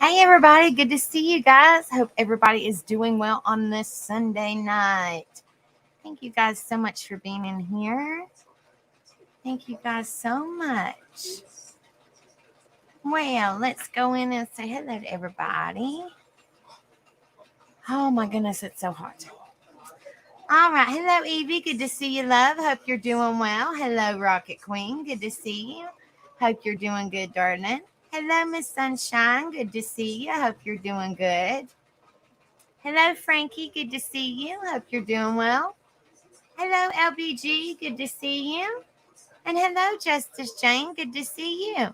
Hey, everybody. Good to see you guys. Hope everybody is doing well on this Sunday night. Thank you guys so much for being in here. Thank you guys so much. Well, let's go in and say hello to everybody. Oh, my goodness, it's so hot. All right. Hello, Evie. Good to see you, love. Hope you're doing well. Hello, Rocket Queen. Good to see you. Hope you're doing good, darling. Hello, Miss Sunshine. Good to see you. Hope you're doing good. Hello, Frankie. Good to see you. Hope you're doing well. Hello, LBG. Good to see you. And hello, Justice Jane. Good to see you.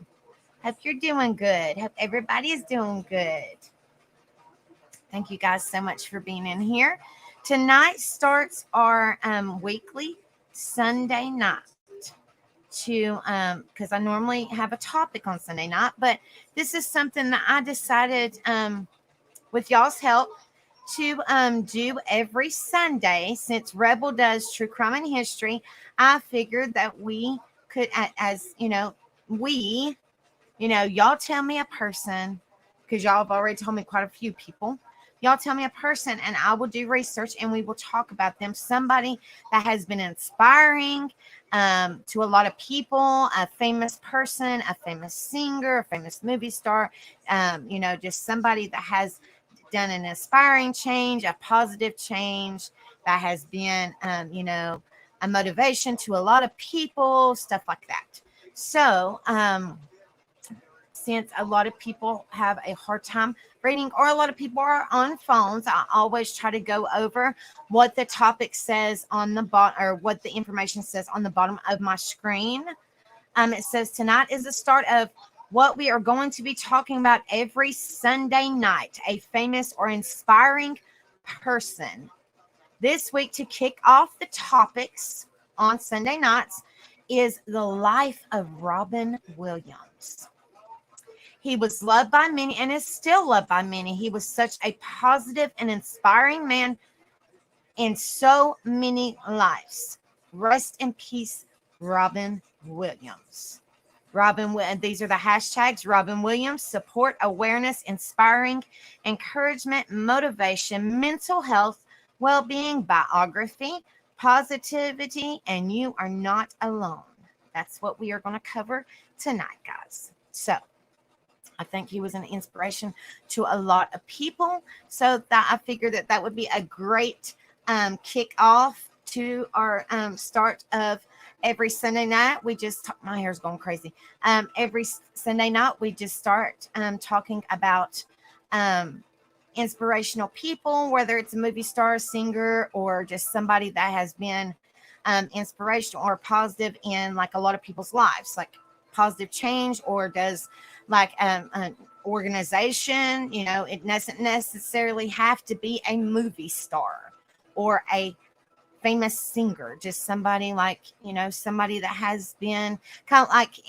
Hope you're doing good. Hope everybody is doing good. Thank you guys so much for being in here. Tonight starts our weekly Sunday night to because I normally have a topic on Sunday night, but this is something that I decided with y'all's help to do every Sunday. Since Rebel does true crime and history, I figured that we could, as y'all tell me a person, because y'all have already told me quite a few people. Y'all tell me a person, and I will do research, and we will talk about them. Somebody that has been inspiring to a lot of people, a famous person, a famous singer, a famous movie star, just somebody that has done an inspiring change, a positive change that has been, a motivation to a lot of people, stuff like that. So, since a lot of people have a hard time reading, or a lot of people are on phones, I always try to go over what the topic says on the bottom, or what the information says on the bottom of my screen. It says tonight is the start of what we are going to be talking about every Sunday night, a famous or inspiring person. This week, to kick off the topics on Sunday nights, is the life of Robin Williams. He was loved by many and is still loved by many. He was such a positive and inspiring man in so many lives. Rest in peace, Robin Williams. These are the hashtags: Robin Williams, support, awareness, inspiring, encouragement, motivation, mental health, well-being, biography, positivity, and you are not alone. That's what we are going to cover tonight, guys. So I think he was an inspiration to a lot of people. So that I figured that would be a great kick off to our start of every Sunday night. My hair's going crazy. Every Sunday night, we just start talking about inspirational people, whether it's a movie star, singer, or just somebody that has been inspirational or positive in like a lot of people's lives, like positive change, or does like an organization. It doesn't necessarily have to be a movie star or a famous singer, just somebody like, somebody that has been kind of like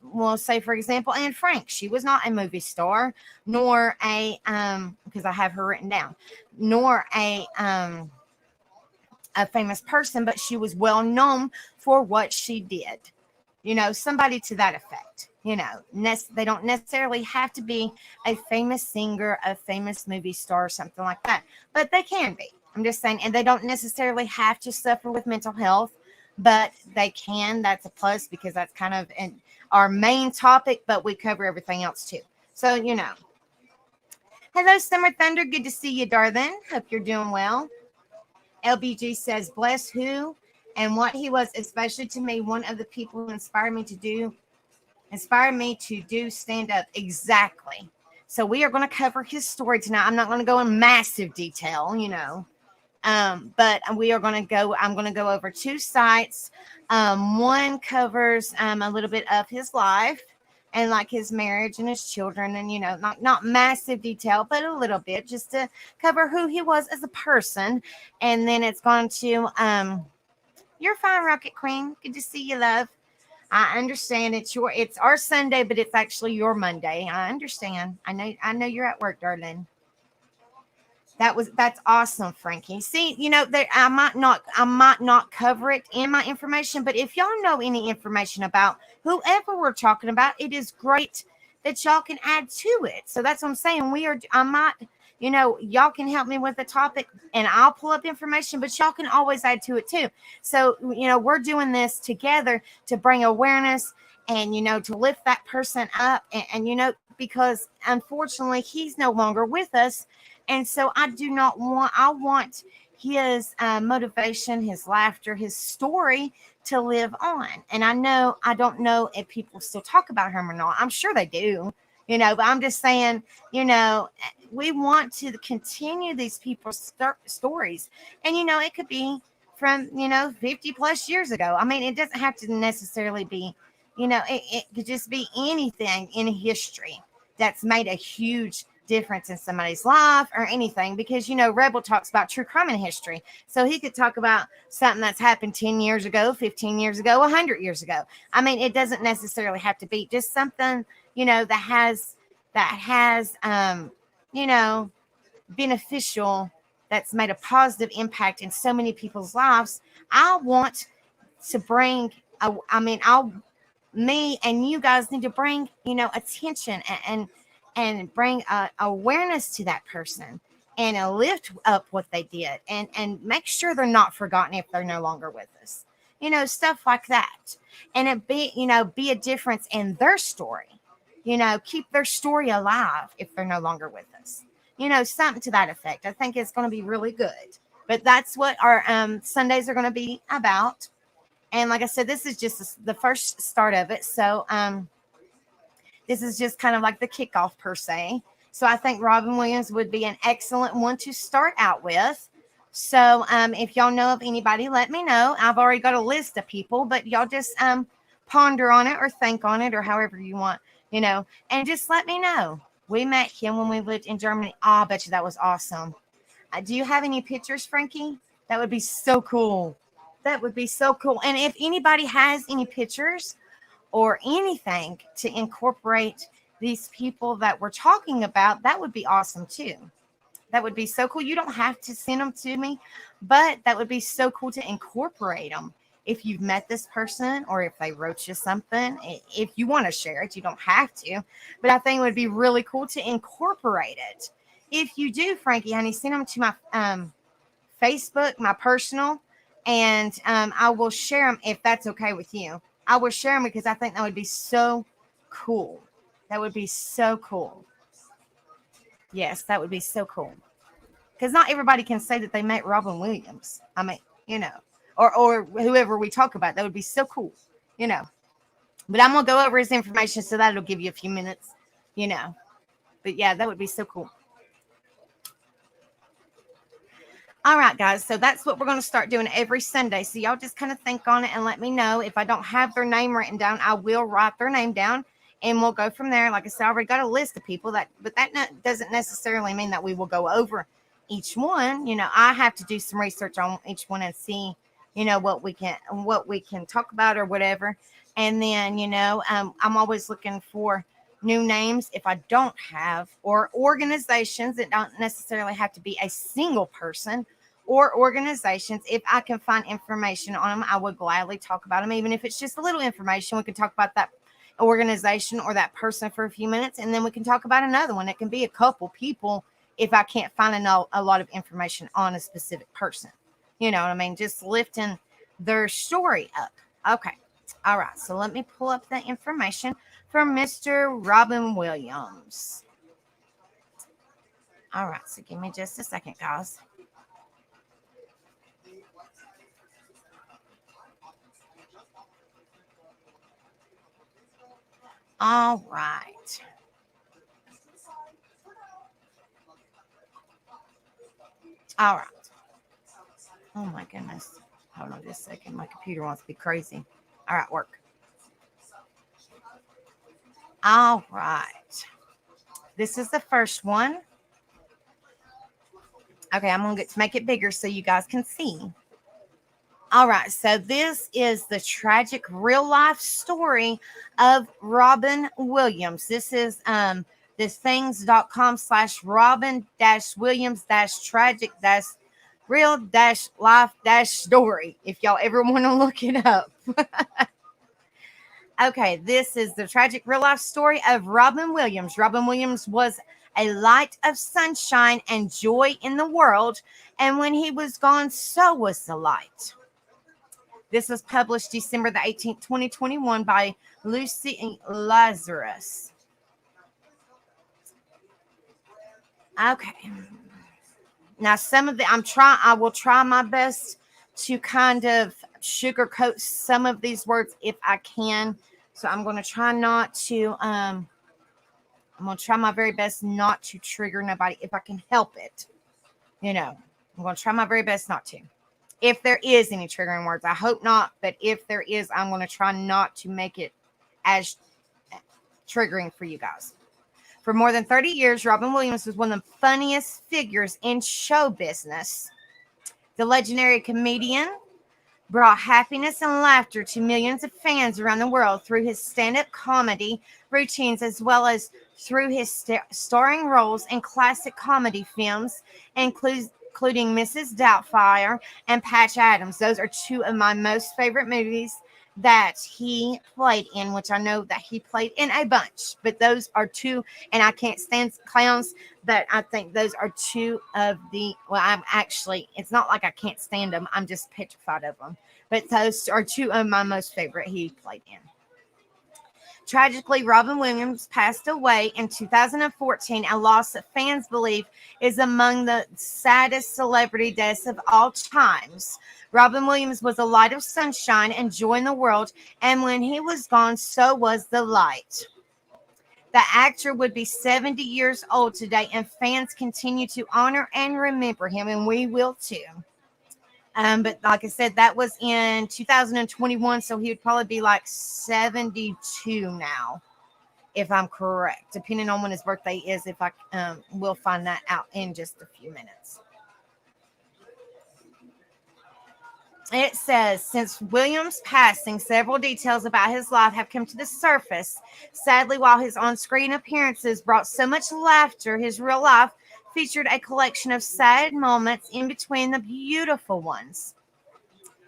well, say for example, Anne Frank. She was not a movie star, nor because I have her written down, nor a famous person, but she was well known for what she did. Somebody to that effect. They don't necessarily have to be a famous singer, a famous movie star, or something like that, but they can be. I'm just saying, and they don't necessarily have to suffer with mental health, but they can. That's a plus, because that's kind of our main topic, but we cover everything else too. So, Hello, Summer Thunder. Good to see you, darling. Hope you're doing well. LBG says, bless who and what he was, especially to me, one of the people who inspired me to do stand up. Exactly. So we are going to cover his story tonight. I'm not going to go in massive detail, but I'm going to go over two sites. One covers a little bit of his life and like his marriage and his children, and not massive detail, but a little bit, just to cover who he was as a person. And then it's going to you're fine, Rocket Queen. Good to see you, love. I understand it's our Sunday, but it's actually your Monday. I understand. I know you're at work, darling. That's awesome, Frankie. See, I might not cover it in my information, but if y'all know any information about whoever we're talking about, it is great that y'all can add to it. So that's what I'm saying. I might, y'all can help me with the topic and I'll pull up information, but y'all can always add to it too. So, we're doing this together to bring awareness and, to lift that person up. And because unfortunately he's no longer with us. And so I want his motivation, his laughter, his story to live on. And I don't know if people still talk about him or not. I'm sure they do, but I'm just saying, we want to continue these people's stories. And, it could be from, 50 plus years ago. I mean, it doesn't have to necessarily be, it could just be anything in history that's made a huge difference in somebody's life or anything, because Rebel talks about true crime in history, so he could talk about something that's happened 10 years ago, 15 years ago, 100 years ago. I mean, it doesn't necessarily have to be just something that has beneficial, that's made a positive impact in so many people's lives. I want to bring me and you guys need to bring attention and bring awareness to that person and lift up what they did and make sure they're not forgotten if they're no longer with us, stuff like that. And it be a difference in their story, keep their story alive if they're no longer with us, something to that effect. I think it's going to be really good. But that's what our Sundays are going to be about. And like I said, this is just the first start of it. So this is just kind of like the kickoff per se. So I think Robin Williams would be an excellent one to start out with. So if y'all know of anybody, let me know. I've already got a list of people, but y'all just ponder on it or think on it or however you want, and just let me know. We met him when we lived in Germany. Oh, I bet you that was awesome. Do you have any pictures, Frankie? That would be so cool. That would be so cool. And if anybody has any pictures or anything to incorporate these people that we're talking about, that would be awesome too. That would be so cool. You don't have to send them to me, but that would be so cool to incorporate them. If you've met this person or if they wrote you something, if you want to share it, you don't have to, but I think it would be really cool to incorporate it. If you do, Frankie, honey, send them to my Facebook, my personal, and I will share them if that's okay with you. I will share them because I think that would be so cool. That would be so cool. Yes, that would be so cool. Because not everybody can say that they met Robin Williams. I mean, or whoever we talk about. That would be so cool, But I'm going to go over his information, so that'll give you a few minutes, But yeah, that would be so cool. All right, guys. So that's what we're going to start doing every Sunday. So y'all just kind of think on it and let me know. If I don't have their name written down, I will write their name down and we'll go from there. Like I said, I already got a list of people but that doesn't necessarily mean that we will go over each one. I have to do some research on each one and see, what we can talk about or whatever. And then, I'm always looking for new names if I don't have, or organizations that don't necessarily have to be a single person, or organizations. If I can find information on them, I would gladly talk about them. Even if it's just a little information, we can talk about that organization or that person for a few minutes, and then we can talk about another one. It can be a couple people if I can't find a lot of information on a specific person. You know what I mean? Just lifting their story up. Okay. All right. So let me pull up the information for Mr. Robin Williams. All right. So give me just a second, guys. All right. All right. Oh my goodness. Hold on just a second. My computer wants to be crazy. All right, work. All right. This is the first one. Okay, I'm going to make it bigger so you guys can see. All right, so this is the tragic real life story of Robin Williams. This is thisthings.com/Robin-Williams-tragic-real-life-story, if y'all ever want to look it up. Okay, this is the tragic real life story of Robin Williams. Robin Williams was a light of sunshine and joy in the world, and when he was gone, so was the light. This was published December the 18th, 2021 by Lucy Lazarus. Okay. Now some of the I will try my best to kind of sugarcoat some of these words if I can. So I'm going to try not to I'm going to try my very best not to trigger nobody if I can help it. You know, I'm going to try my very best not to. If there is any triggering words, I hope not, but if there is, I'm going to try not to make it as triggering for you guys. For more than 30 years, Robin Williams was one of the funniest figures in show business. The legendary comedian brought happiness and laughter to millions of fans around the world through his stand-up comedy routines as well as through his starring roles in classic comedy films, including Mrs. Doubtfire and Patch Adams. Those are two of my most favorite movies that he played in, which I know that he played in a bunch, but those are two, and I can't stand clowns, but I think those are two of the, well, I'm actually, it's not like I can't stand them, I'm just petrified of them, but those are two of my most favorite he played in. Tragically, Robin Williams passed away in 2014, a loss that fans believe is among the saddest celebrity deaths of all times. Robin Williams was a light of sunshine and joy in the world, and when he was gone, so was the light. The actor would be 70 years old today, and fans continue to honor and remember him, and we will too. But like I said, that was in 2021, so he would probably be like 72 now, if I'm correct, depending on when his birthday is. If I will find that out in just a few minutes. It says, since Williams' passing, several details about his life have come to the surface. Sadly, while his on-screen appearances brought so much laughter, his real life featured a collection of sad moments in between the beautiful ones.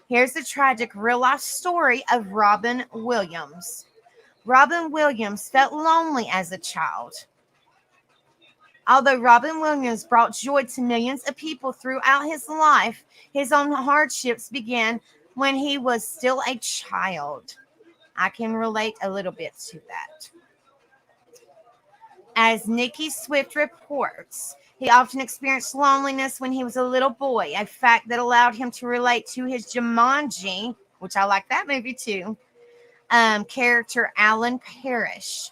Here's the tragic real-life story of Robin Williams. Robin Williams felt lonely as a child. Although Robin Williams brought joy to millions of people throughout his life, his own hardships began when he was still a child. I can relate a little bit to that. As Nikki Swift reports, he often experienced loneliness when he was a little boy, a fact that allowed him to relate to his Jumanji, which I like that movie too, character Alan Parrish.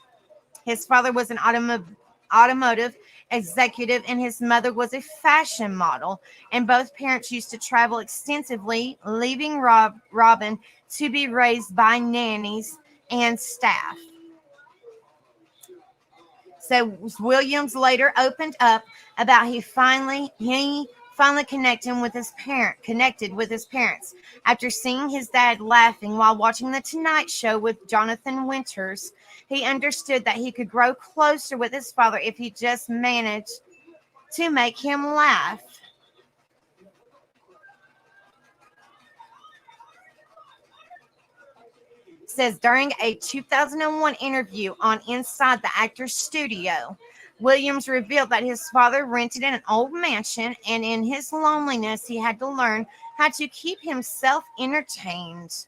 His father was an automotive executive, and his mother was a fashion model. And both parents used to travel extensively, leaving Robin to be raised by nannies and staff. So Williams later opened up about he finally connected with his parents after seeing his dad laughing while watching the Tonight Show with Jonathan Winters. He understood that he could grow closer with his father if he just managed to make him laugh. Says during a 2001 interview on Inside the Actor's Studio, Williams revealed that his father rented in an old mansion, and in his loneliness, he had to learn how to keep himself entertained.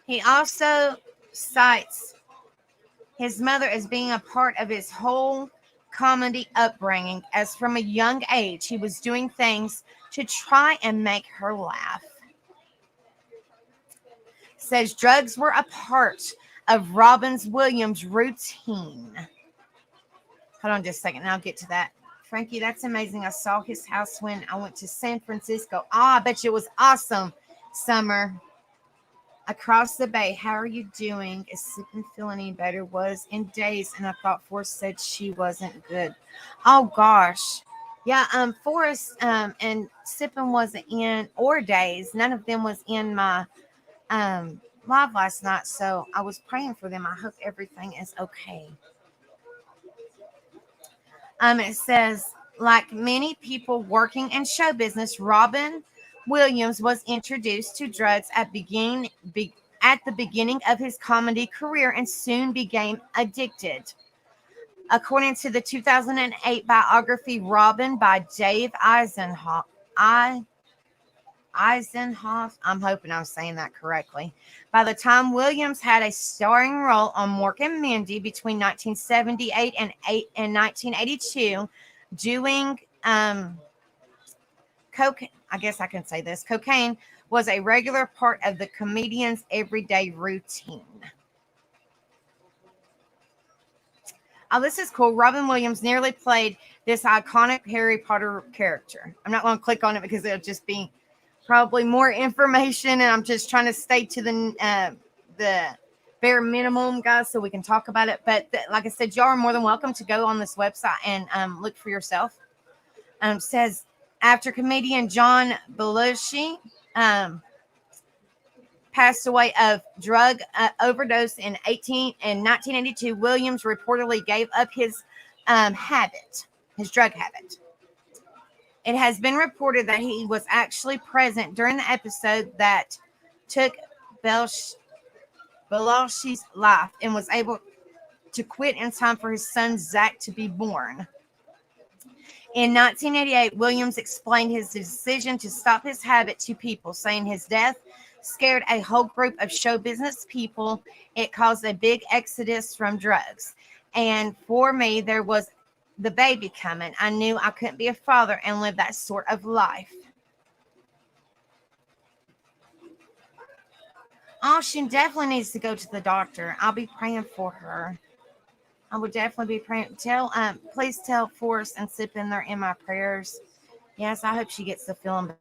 He also cites his mother as being a part of his whole comedy upbringing, as from a young age he was doing things to try and make her laugh. Says drugs were a part of Robin Williams' routine. Hold on just a second, and I'll get to that. Frankie, that's amazing. I saw his house when I went to San Francisco. Oh, I bet you it was awesome. Summer. Across the bay, how are you doing? Is Sippin feeling any better? Was in days, and I thought Forrest said she wasn't good. Oh gosh. Yeah, Forrest and Sippin wasn't in, or days. None of them was in my live last night, so I was praying for them. I hope everything is okay. It says Like many people working in show business, Robin Williams was introduced to drugs at the beginning of his comedy career and soon became addicted. According to the 2008 biography Robin by Dave Eisenhoff, I'm hoping I'm saying that correctly. By the time Williams had a starring role on Mork and Mindy between 1978 and 1982, doing cocaine, I guess I can say this, cocaine was a regular part of the comedian's everyday routine. Oh, this is cool. Robin Williams nearly played this iconic Harry Potter character. I'm not going to click on it because it'll just be probably more information, and I'm just trying to stay to the bare minimum, guys, so we can talk about it. But like I said, y'all are more than welcome to go on this website and look for yourself. Says after comedian John Belushi passed away of drug overdose in 1982, Williams reportedly gave up his drug habit. It has been reported that he was actually present during the episode that took Belushi's life and was able to quit in time for his son Zach to be born. In 1988, Williams explained his decision to stop his habit to people, saying his death scared a whole group of show business people. It caused a big exodus from drugs. And for me, there was the baby coming. I knew I couldn't be a father and live that sort of life. Oh, she definitely needs to go to the doctor. I'll be praying for her. I would definitely be praying. Please tell Forrest and Sip in there in my prayers. Yes, I hope she gets the feeling.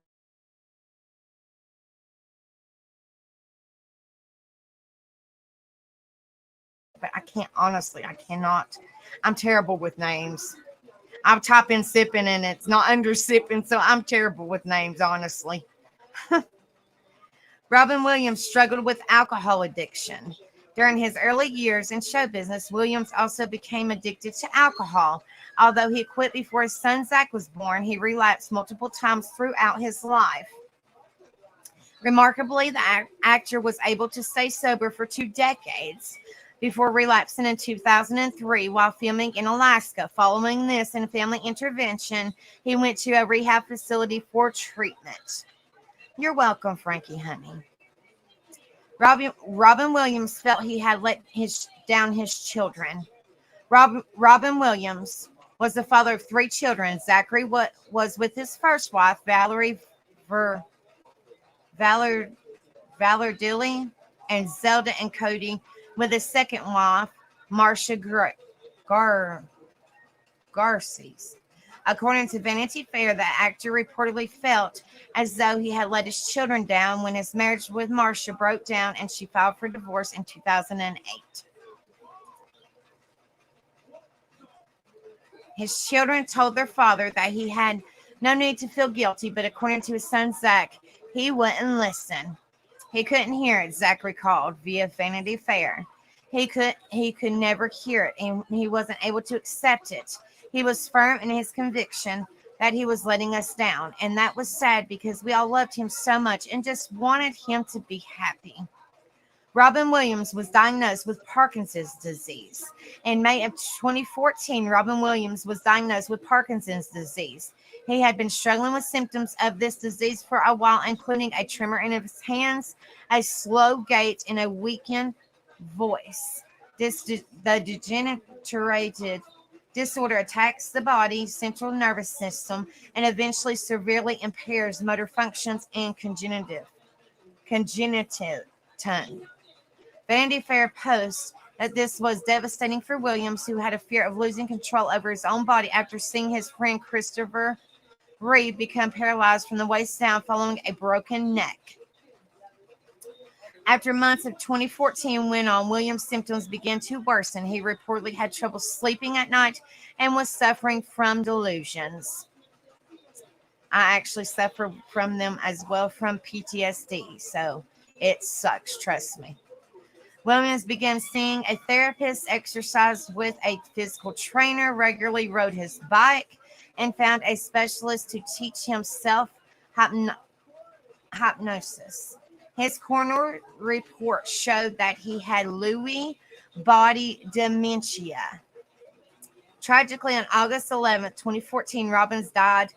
But I can't, honestly, I cannot. I'm terrible with names. I'll type in sipping and it's not under sipping, so I'm terrible with names, honestly. Robin Williams struggled with alcohol addiction. During his early years in show business, Williams also became addicted to alcohol. Although he quit before his son Zach was born, he relapsed multiple times throughout his life. Remarkably, the actor was able to stay sober for 2 decades before relapsing in 2003 while filming in Alaska. Following this and family intervention, he went to a rehab facility for treatment. You're welcome, Frankie, honey. Robin Williams felt he had let down his children. Robin Williams was the father of 3 children. Zachary was with his first wife, Valerie Dilly, and Zelda and Cody with his second wife, Marcia Garces. According to Vanity Fair, the actor reportedly felt as though he had let his children down when his marriage with Marcia broke down and she filed for divorce in 2008. His children told their father that he had no need to feel guilty, but according to his son Zach, he wouldn't listen. He couldn't hear it, Zach recalled via Vanity Fair. He could never hear it, and he wasn't able to accept it. He was firm in his conviction that he was letting us down, and that was sad because we all loved him so much and just wanted him to be happy. Robin Williams was diagnosed with Parkinson's disease. In May of 2014, Robin Williams was diagnosed with Parkinson's disease. He had been struggling with symptoms of this disease for a while, including a tremor in his hands, a slow gait, and a weakened voice. The degenerative disorder attacks the body's central nervous system and eventually severely impairs motor functions and congenitive tongue. Vanity Fair posts that this was devastating for Williams, who had a fear of losing control over his own body after seeing his friend Christopher Reeve become paralyzed from the waist down following a broken neck. After months of 2014 went on, Williams' symptoms began to worsen. He reportedly had trouble sleeping at night and was suffering from delusions. I actually suffer from them as well, from PTSD, so it sucks, trust me. Williams began seeing a therapist, exercised with a physical trainer, regularly rode his bike, and found a specialist to teach him hypnosis. His coroner report showed that he had Lewy body dementia. Tragically, on August 11th, 2014, Robbins died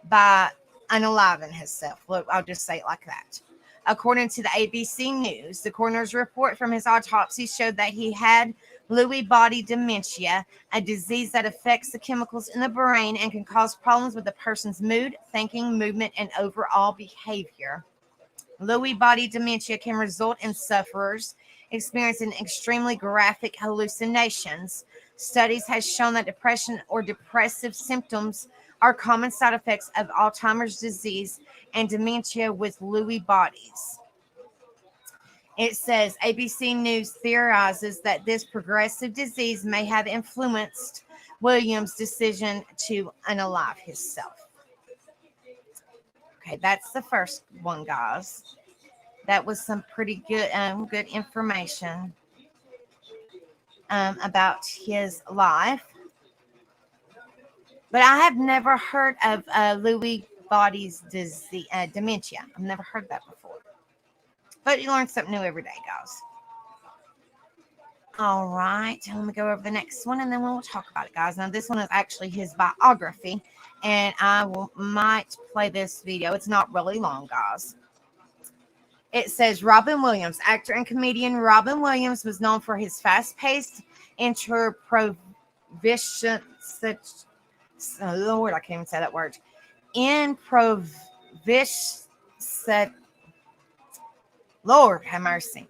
by unaliving himself. Look, I'll just say it like that. According to the ABC News, the coroner's report from his autopsy showed that he had Lewy body dementia, a disease that affects the chemicals in the brain and can cause problems with a person's mood, thinking, movement, and overall behavior. Lewy body dementia can result in sufferers experiencing extremely graphic hallucinations. Studies have shown that depression or depressive symptoms are common side effects of Alzheimer's disease and dementia with Lewy bodies. It says ABC News theorizes that this progressive disease may have influenced Williams' decision to unalive himself. Okay, that's the first one, guys. That was some pretty good information about his life. But I have never heard of Lewy body's disease, dementia. I've never heard that before. But you learn something new every day, guys. All right, let me go over the next one, and then we'll talk about it, guys. Now, this one is actually his biography, and might play this video. It's not really long, guys. It says Robin Williams, actor and comedian Robin Williams, was known for his fast-paced improvisation. Lord, I can't even say that word. Lord have mercy.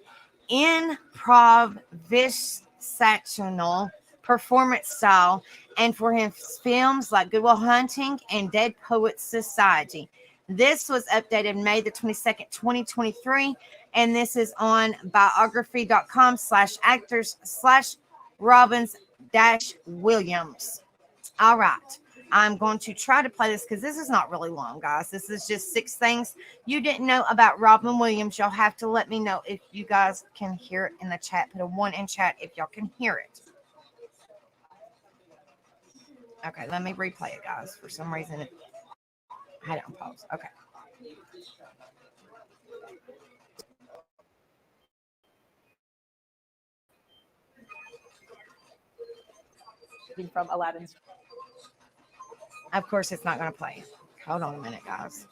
Improvisational performance style, and for his films like Good Will Hunting and Dead Poets Society. This was updated May the 22nd, 2023, and this is on biography.com/actors/Robbins-Williams. All right. I'm going to try to play this because this is not really long, guys. This is just 6 things you didn't know about Robin Williams. Y'all have to let me know if you guys can hear it in the chat. Put a 1 in chat if y'all can hear it. Okay, let me replay it, guys. For some reason, I had it on pause. Okay. From Aladdin's. Of course, it's not going to play. Hold on a minute, guys.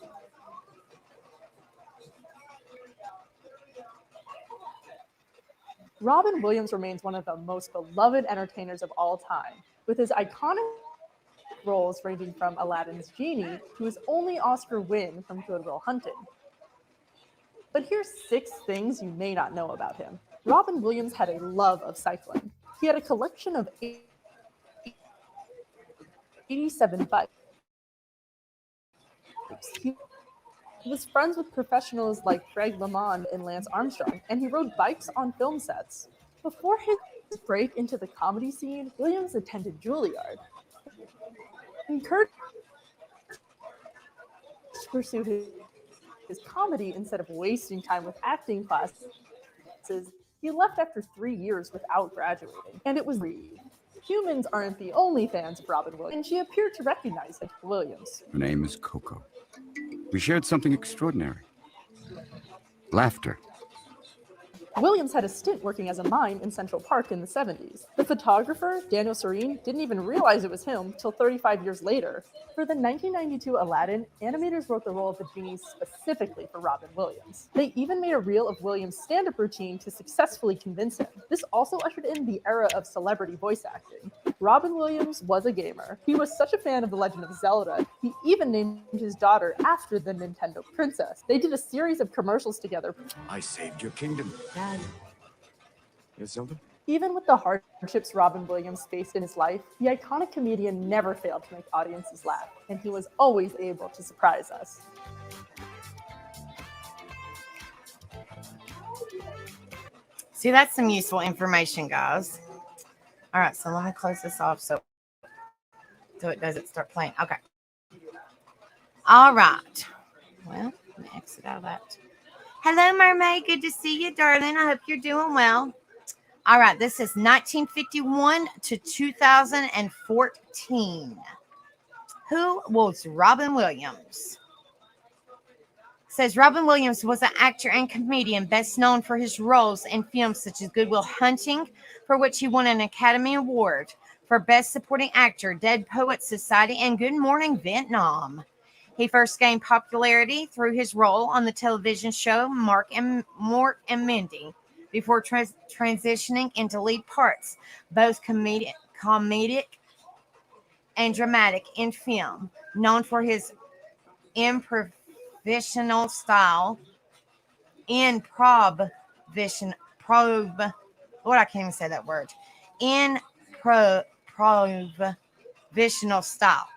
Robin Williams remains one of the most beloved entertainers of all time, with his iconic roles ranging from Aladdin's genie to his only Oscar win from Good Will Hunting. But here's 6 things you may not know about him. Robin Williams had a love of cycling. He had a collection of 87 bikes. He was friends with professionals like Greg LeMond and Lance Armstrong, and he rode bikes on film sets. Before his break into the comedy scene, Williams attended Juilliard. Encouraged to pursue his comedy instead of wasting time with acting classes, he left after 3 years without graduating, and it was Reed. Humans aren't the only fans of Robin Williams, and she appeared to recognize Williams. Her name is Coco. We shared something extraordinary. Laughter. Williams had a stint working as a mime in Central Park in the 70s. The photographer, Daniel Serene, didn't even realize it was him till 35 years later. For the 1992 Aladdin, animators wrote the role of the genie specifically for Robin Williams. They even made a reel of Williams' stand-up routine to successfully convince him. This also ushered in the era of celebrity voice acting. Robin Williams was a gamer. He was such a fan of The Legend of Zelda, he even named his daughter after the Nintendo princess. They did a series of commercials together. I saved your kingdom. Dad. Yes, Zelda? Even with the hardships Robin Williams faced in his life, the iconic comedian never failed to make audiences laugh, and he was always able to surprise us. See, that's some useful information, guys. All right, so let me close this off so it doesn't start playing. Okay. All right. Well, let me exit out of that. Hello, Mermaid. Good to see you, darling. I hope you're doing well. All right, this is 1951 to 2014. Who was Robin Williams? Says Robin Williams was an actor and comedian best known for his roles in films such as Good Will Hunting, for which he won an Academy Award for Best Supporting Actor, Dead Poets Society, and Good Morning Vietnam. He first gained popularity through his role on the television show Mork and Mindy before transitioning into lead parts, both comedic and dramatic in film. Known for his improvisational style, I can't even say that word. Improvisational style.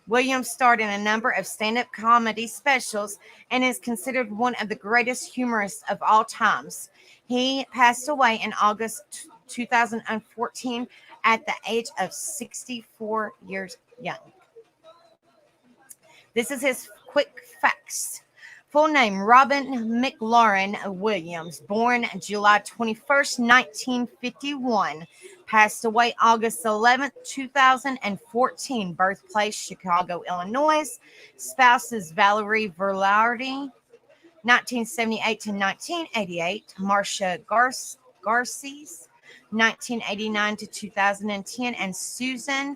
Williams starred in a number of stand-up comedy specials and is considered one of the greatest humorists of all times. He passed away in August 2014 at the age of 64 years young. This is his quick facts. Full name, Robin McLaurin Williams, born July 21st, 1951. Passed away August 11th, 2014. Birthplace, Chicago, Illinois. Spouse is Valerie Velarde, 1978 to 1988. Marcia Garces, 1989 to 2010. And Susan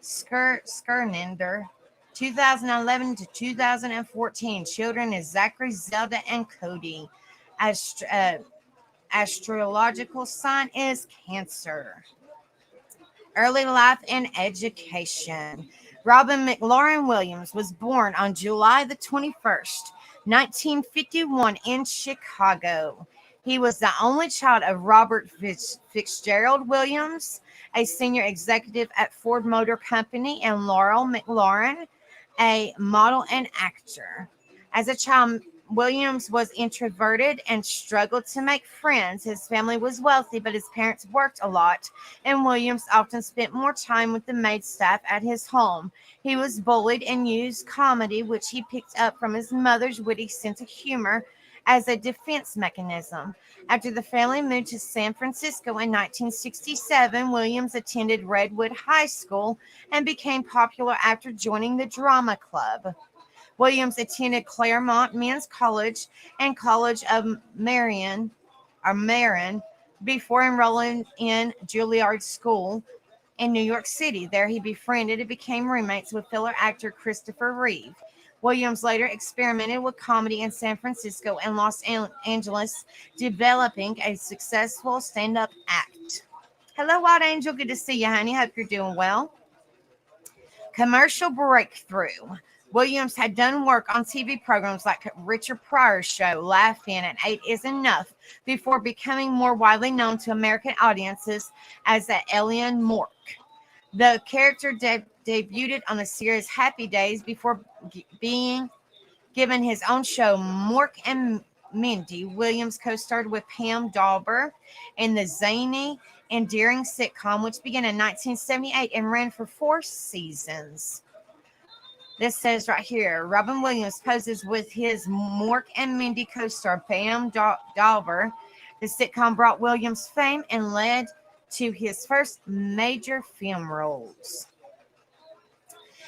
Skernander, 2011 to 2014. Children is Zachary, Zelda, and Cody. Astrological sign is Cancer. Early life and education. Robin McLaurin Williams was born on July the 21st, 1951 in Chicago. He was the only child of Robert Fitzgerald Williams, a senior executive at Ford Motor Company, and Laurel McLaurin, a model and actor. As a child, Williams was introverted and struggled to make friends. His family was wealthy, but his parents worked a lot, and Williams often spent more time with the maid staff at his home. He was bullied and used comedy, which he picked up from his mother's witty sense of humor, as a defense mechanism. After the family moved to San Francisco in 1967, Williams attended Redwood High School and became popular after joining the drama club. Williams attended Claremont Men's College and College of Marin before enrolling in Juilliard School in New York City. There he befriended and became roommates with fellow actor Christopher Reeve. Williams later experimented with comedy in San Francisco and Los Angeles, developing a successful stand-up act. Hello, Wild Angel. Good to see you, honey. Hope you're doing well. Commercial breakthrough. Williams had done work on TV programs like Richard Pryor's show, Laugh In, and 8 is Enough before becoming more widely known to American audiences as the Alien Mork. The character debuted on the series Happy Days before being given his own show, Mork and Mindy. Williams co-starred with Pam Dawber in the zany, endearing sitcom, which began in 1978 and ran for 4 seasons. This says right here, Robin Williams poses with his Mork and Mindy co-star Pam Dawber. The sitcom brought Williams fame and led to his first major film roles.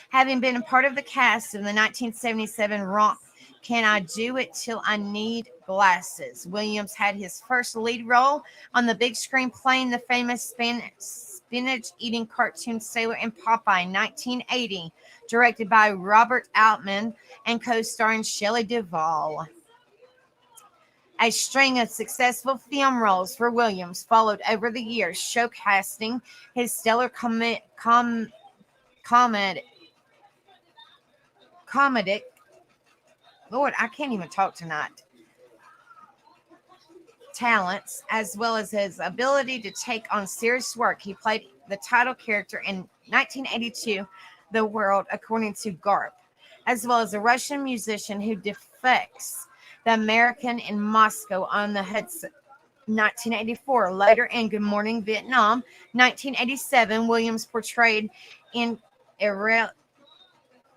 Having been a part of the cast of the 1977 romp Can I Do It Till I Need Glasses, Williams had his first lead role on the big screen playing the famous spinach-eating cartoon sailor in Popeye in 1980, directed by Robert Altman and co-starring Shelley Duvall. A string of successful film roles for Williams followed over the years, showcasing his stellar comedic Lord, I can't even talk tonight. Talents, as well as his ability to take on serious work. He played the title character in 1982, The World According to Garp, as well as a Russian musician who defects the American in Moscow on the Hudson. 1984. Later in Good Morning Vietnam, 1987, Williams portrayed in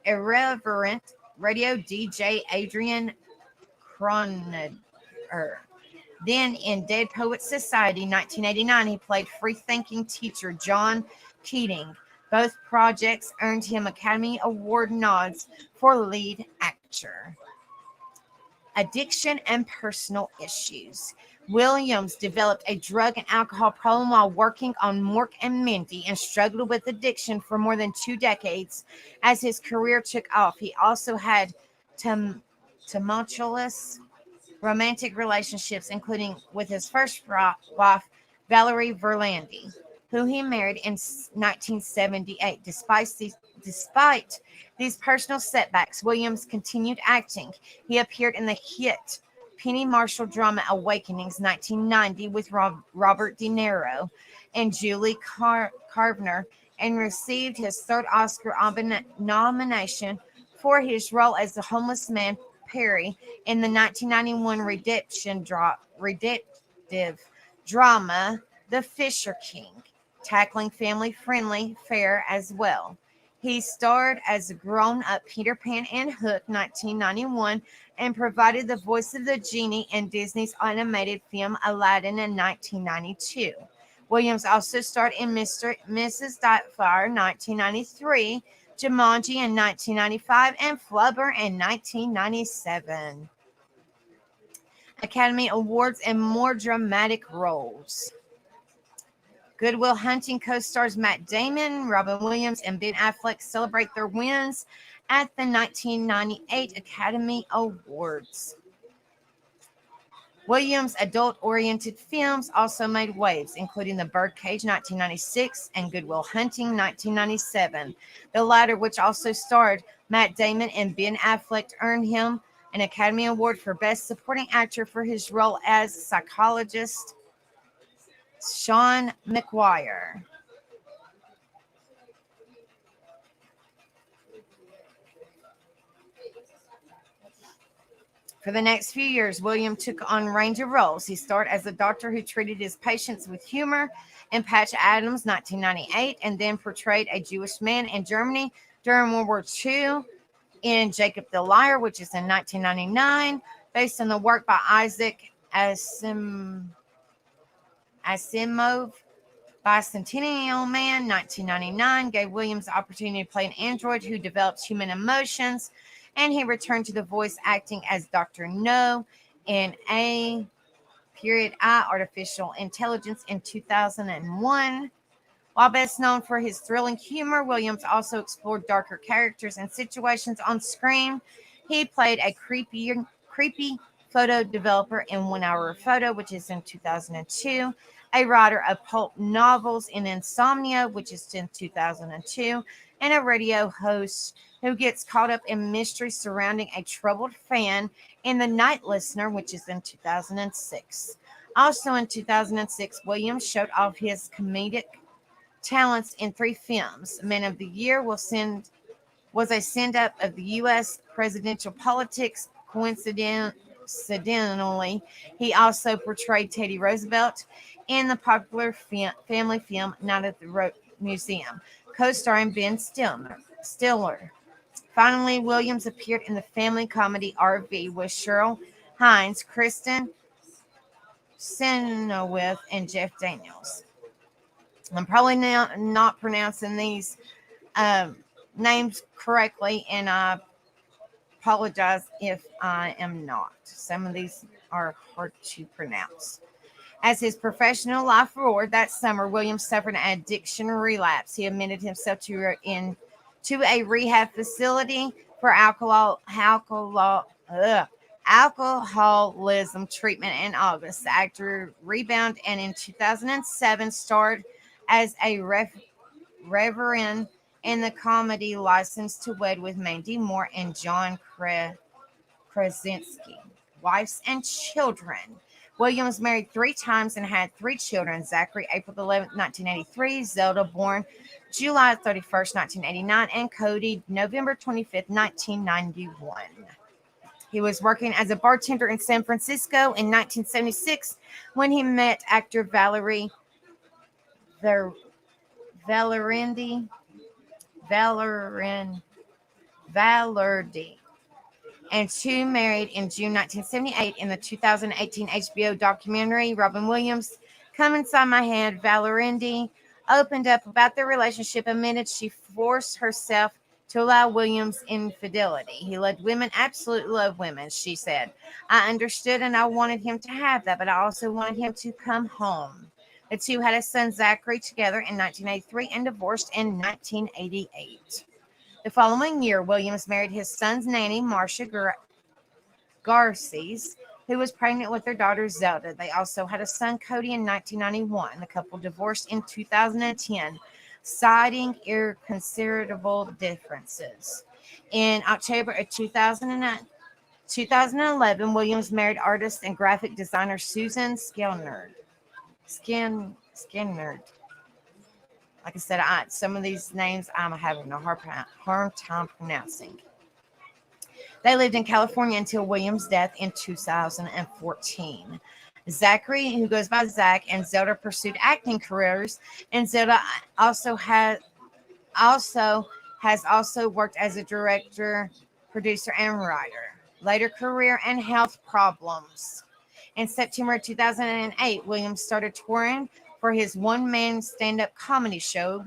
irreverent radio DJ Adrian Cronner. Then in Dead Poets Society, 1989, he played free-thinking teacher John Keating. Both projects earned him Academy Award nods for lead actor. Addiction and personal issues. Williams developed a drug and alcohol problem while working on Mork and Mindy and struggled with addiction for more than 2 decades as his career took off. He also had tumultuous romantic relationships, including with his first wife, Valerie Verlandi, who he married in 1978. Despite these personal setbacks, Williams continued acting. He appeared in the hit Penny Marshall drama Awakenings 1990 with Robert De Niro and Julie Carvener, and received his third Oscar nomination for his role as the homeless man Perry in the 1991 redemptive drama The Fisher King, tackling family-friendly fare as well. He starred as a grown-up Peter Pan in Hook 1991 and provided the voice of the genie in Disney's animated film Aladdin in 1992. Williams also starred in Mrs. Doubtfire 1993, Jumanji in 1995, and Flubber in 1997. Academy Awards and more dramatic roles. Good Will Hunting co-stars Matt Damon, Robin Williams, and Ben Affleck celebrate their wins at the 1998 Academy Awards. Williams' adult-oriented films also made waves, including The Birdcage 1996 and Good Will Hunting 1997. The latter, which also starred Matt Damon and Ben Affleck, earned him an Academy Award for Best Supporting Actor for his role as psychologist Sean McGuire. For the next few years, William took on a range of roles. He starred as a doctor who treated his patients with humor in Patch Adams 1998, and then portrayed a Jewish man in Germany during World War II in Jacob the Liar, which is in 1999, based on the work by Isaac Asimov. Bicentennial Man 1999 gave Williams the opportunity to play an android who develops human emotions, and he returned to the voice acting as Dr. No in A I Artificial Intelligence in 2001. While best known for his thrilling humor, Williams also explored darker characters and situations on screen. He played a creepy photo developer in 1 Hour of Photo, which is in 2002, a writer of pulp novels in Insomnia, which is in 2002, and a radio host who gets caught up in mysteries surrounding a troubled fan in The Night Listener, which is in 2006. Also in 2006, Williams showed off his comedic talents in 3 films. Man of the Year was a send-up of the U.S. presidential politics. Coincidentally, he also portrayed Teddy Roosevelt in the popular family film Night at the Museum, co-starring Ben Stiller. Finally, Williams appeared in the family comedy RV with Cheryl Hines, Kristen Chenoweth, and Jeff Daniels. I'm probably not pronouncing these names correctly, and I apologize if I am not. Some of these are hard to pronounce. As his professional life roared that summer, Williams suffered an addiction relapse. He admitted himself to a rehab facility for alcoholism treatment in August. The actor rebounded and in 2007 starred as a reverend in the comedy License to Wed with Mandy Moore and John Krasinski. Wives and children. Williams married 3 times and had 3 children: Zachary, April 11, 1983, Zelda, born July 31st, 1989, and Cody, November 25th, 1991. He was working as a bartender in San Francisco in 1976 when he met actor Valerandi, and 2 married in June 1978. In the 2018 HBO documentary Robin Williams, Come Inside My Head, Valerandi opened up about their relationship, admitted she forced herself to allow Williams' infidelity. He loved women, absolutely loved women, she said. I understood and I wanted him to have that, but I also wanted him to come home. The two had a son, Zachary, together in 1983 and divorced in 1988. The following year, Williams married his son's nanny, Marcia Garces, who was pregnant with their daughter Zelda. They also had a son, Cody, in 1991. The couple divorced in 2010, citing irreconcilable differences. In October of 2011, Williams married artist and graphic designer Susan Skinnerd. Skinnerd. Like I said, some of these names I'm having a hard time pronouncing. They lived in California until Williams' death in 2014. Zachary, who goes by Zach, and Zelda pursued acting careers, and Zelda has also worked as a director, producer, and writer. Later career and health problems. In September 2008, Williams started touring for his one-man stand-up comedy show,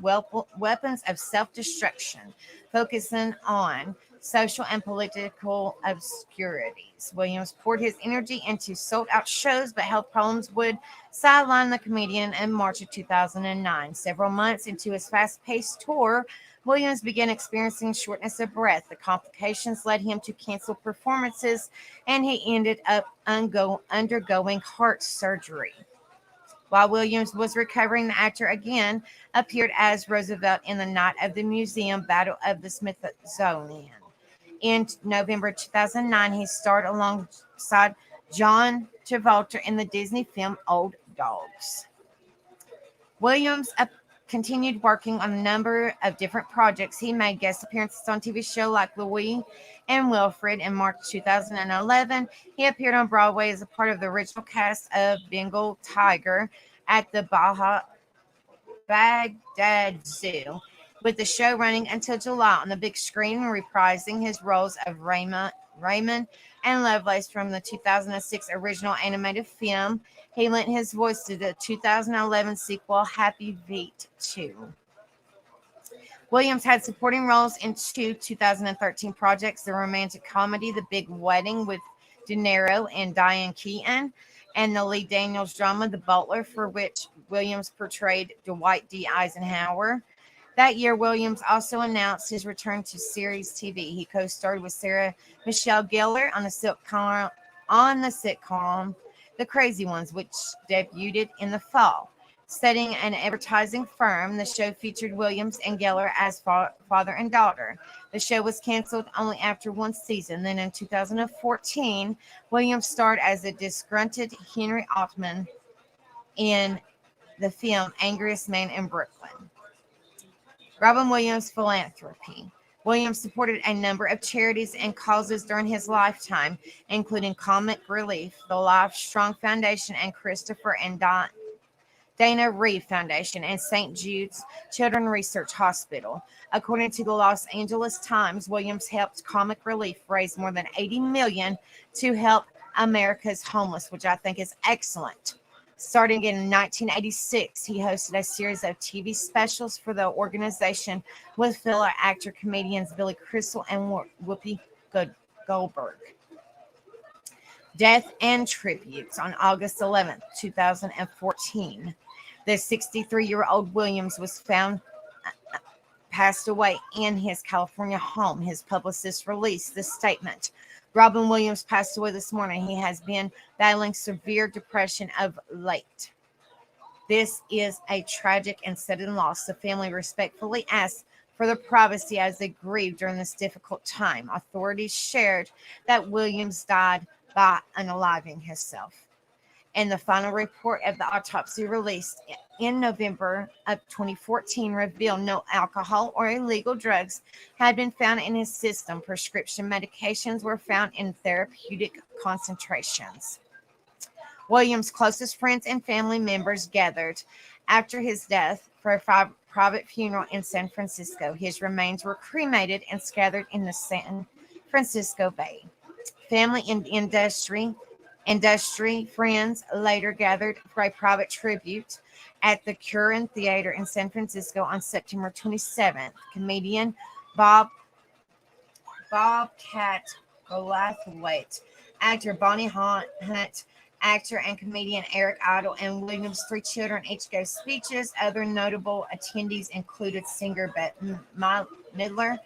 Weapons of Self-Destruction, focusing on social and political obscurities. Williams poured his energy into sold-out shows, but health problems would sideline the comedian in March of 2009. Several months into his fast-paced tour, Williams began experiencing shortness of breath. The complications led him to cancel performances, and he ended up undergoing heart surgery. While Williams was recovering, the actor again appeared as Roosevelt in The Night of the Museum Battle of the Smithsonian. In November 2009, he starred alongside John Travolta in the Disney film Old Dogs. Williams continued working on a number of different projects. He made guest appearances on TV shows like Louie and Wilfred. In March 2011, he appeared on Broadway as a part of the original cast of Bengal Tiger at the Baghdad Zoo, with the show running until July on the big screen, reprising his roles of Raymond and Lovelace from the 2006 original animated film. He lent his voice to the 2011 sequel, Happy Feet 2. Williams had supporting roles in two 2013 projects: the romantic comedy The Big Wedding with De Niro and Diane Keaton, and the Lee Daniels drama The Butler, for which Williams portrayed Dwight D. Eisenhower. That year, Williams also announced his return to series TV. He co-starred with Sarah Michelle Gellar on the sitcom The Crazy Ones, which debuted in the fall. Setting an advertising firm, the show featured Williams and Gellar as father and daughter. The show was canceled only after one season. Then in 2014, Williams starred as a disgruntled Henry Altman in the film Angriest Man in Brooklyn. Robin Williams philanthropy. Williams supported a number of charities and causes during his lifetime, including Comic Relief, the Life Strong Foundation, and Christopher and Dana Reeve Foundation, and St. Jude's Children's Research Hospital. According to the Los Angeles Times, Williams helped Comic Relief raise more than $80 million to help America's homeless, which I think is excellent. Starting in 1986, he hosted a series of TV specials for the organization with fellow actor comedians Billy Crystal and Whoopi Goldberg. Death and tributes. On August 11th, 2014, the 63-year-old Williams was found passed away in his California home. His publicist released this statement. Robin Williams passed away this morning. He has been battling severe depression of late. This is a tragic and sudden loss. The family respectfully asks for their privacy as they grieve during this difficult time. Authorities shared that Williams died by unaliving himself. And the final report of the autopsy released in November of 2014 revealed no alcohol or illegal drugs had been found in his system. Prescription medications were found in therapeutic concentrations. Williams' closest friends and family members gathered after his death for a private funeral in San Francisco. His remains were cremated and scattered in the San Francisco Bay. Family and industry friends later gathered for a private tribute at the Curran Theater in San Francisco on September 27th. Comedian Bobcat Goldthwait, actor Bonnie Hunt, actor and comedian Eric Idle, and Williams' three children each gave speeches. Other notable attendees included singer Bette Midler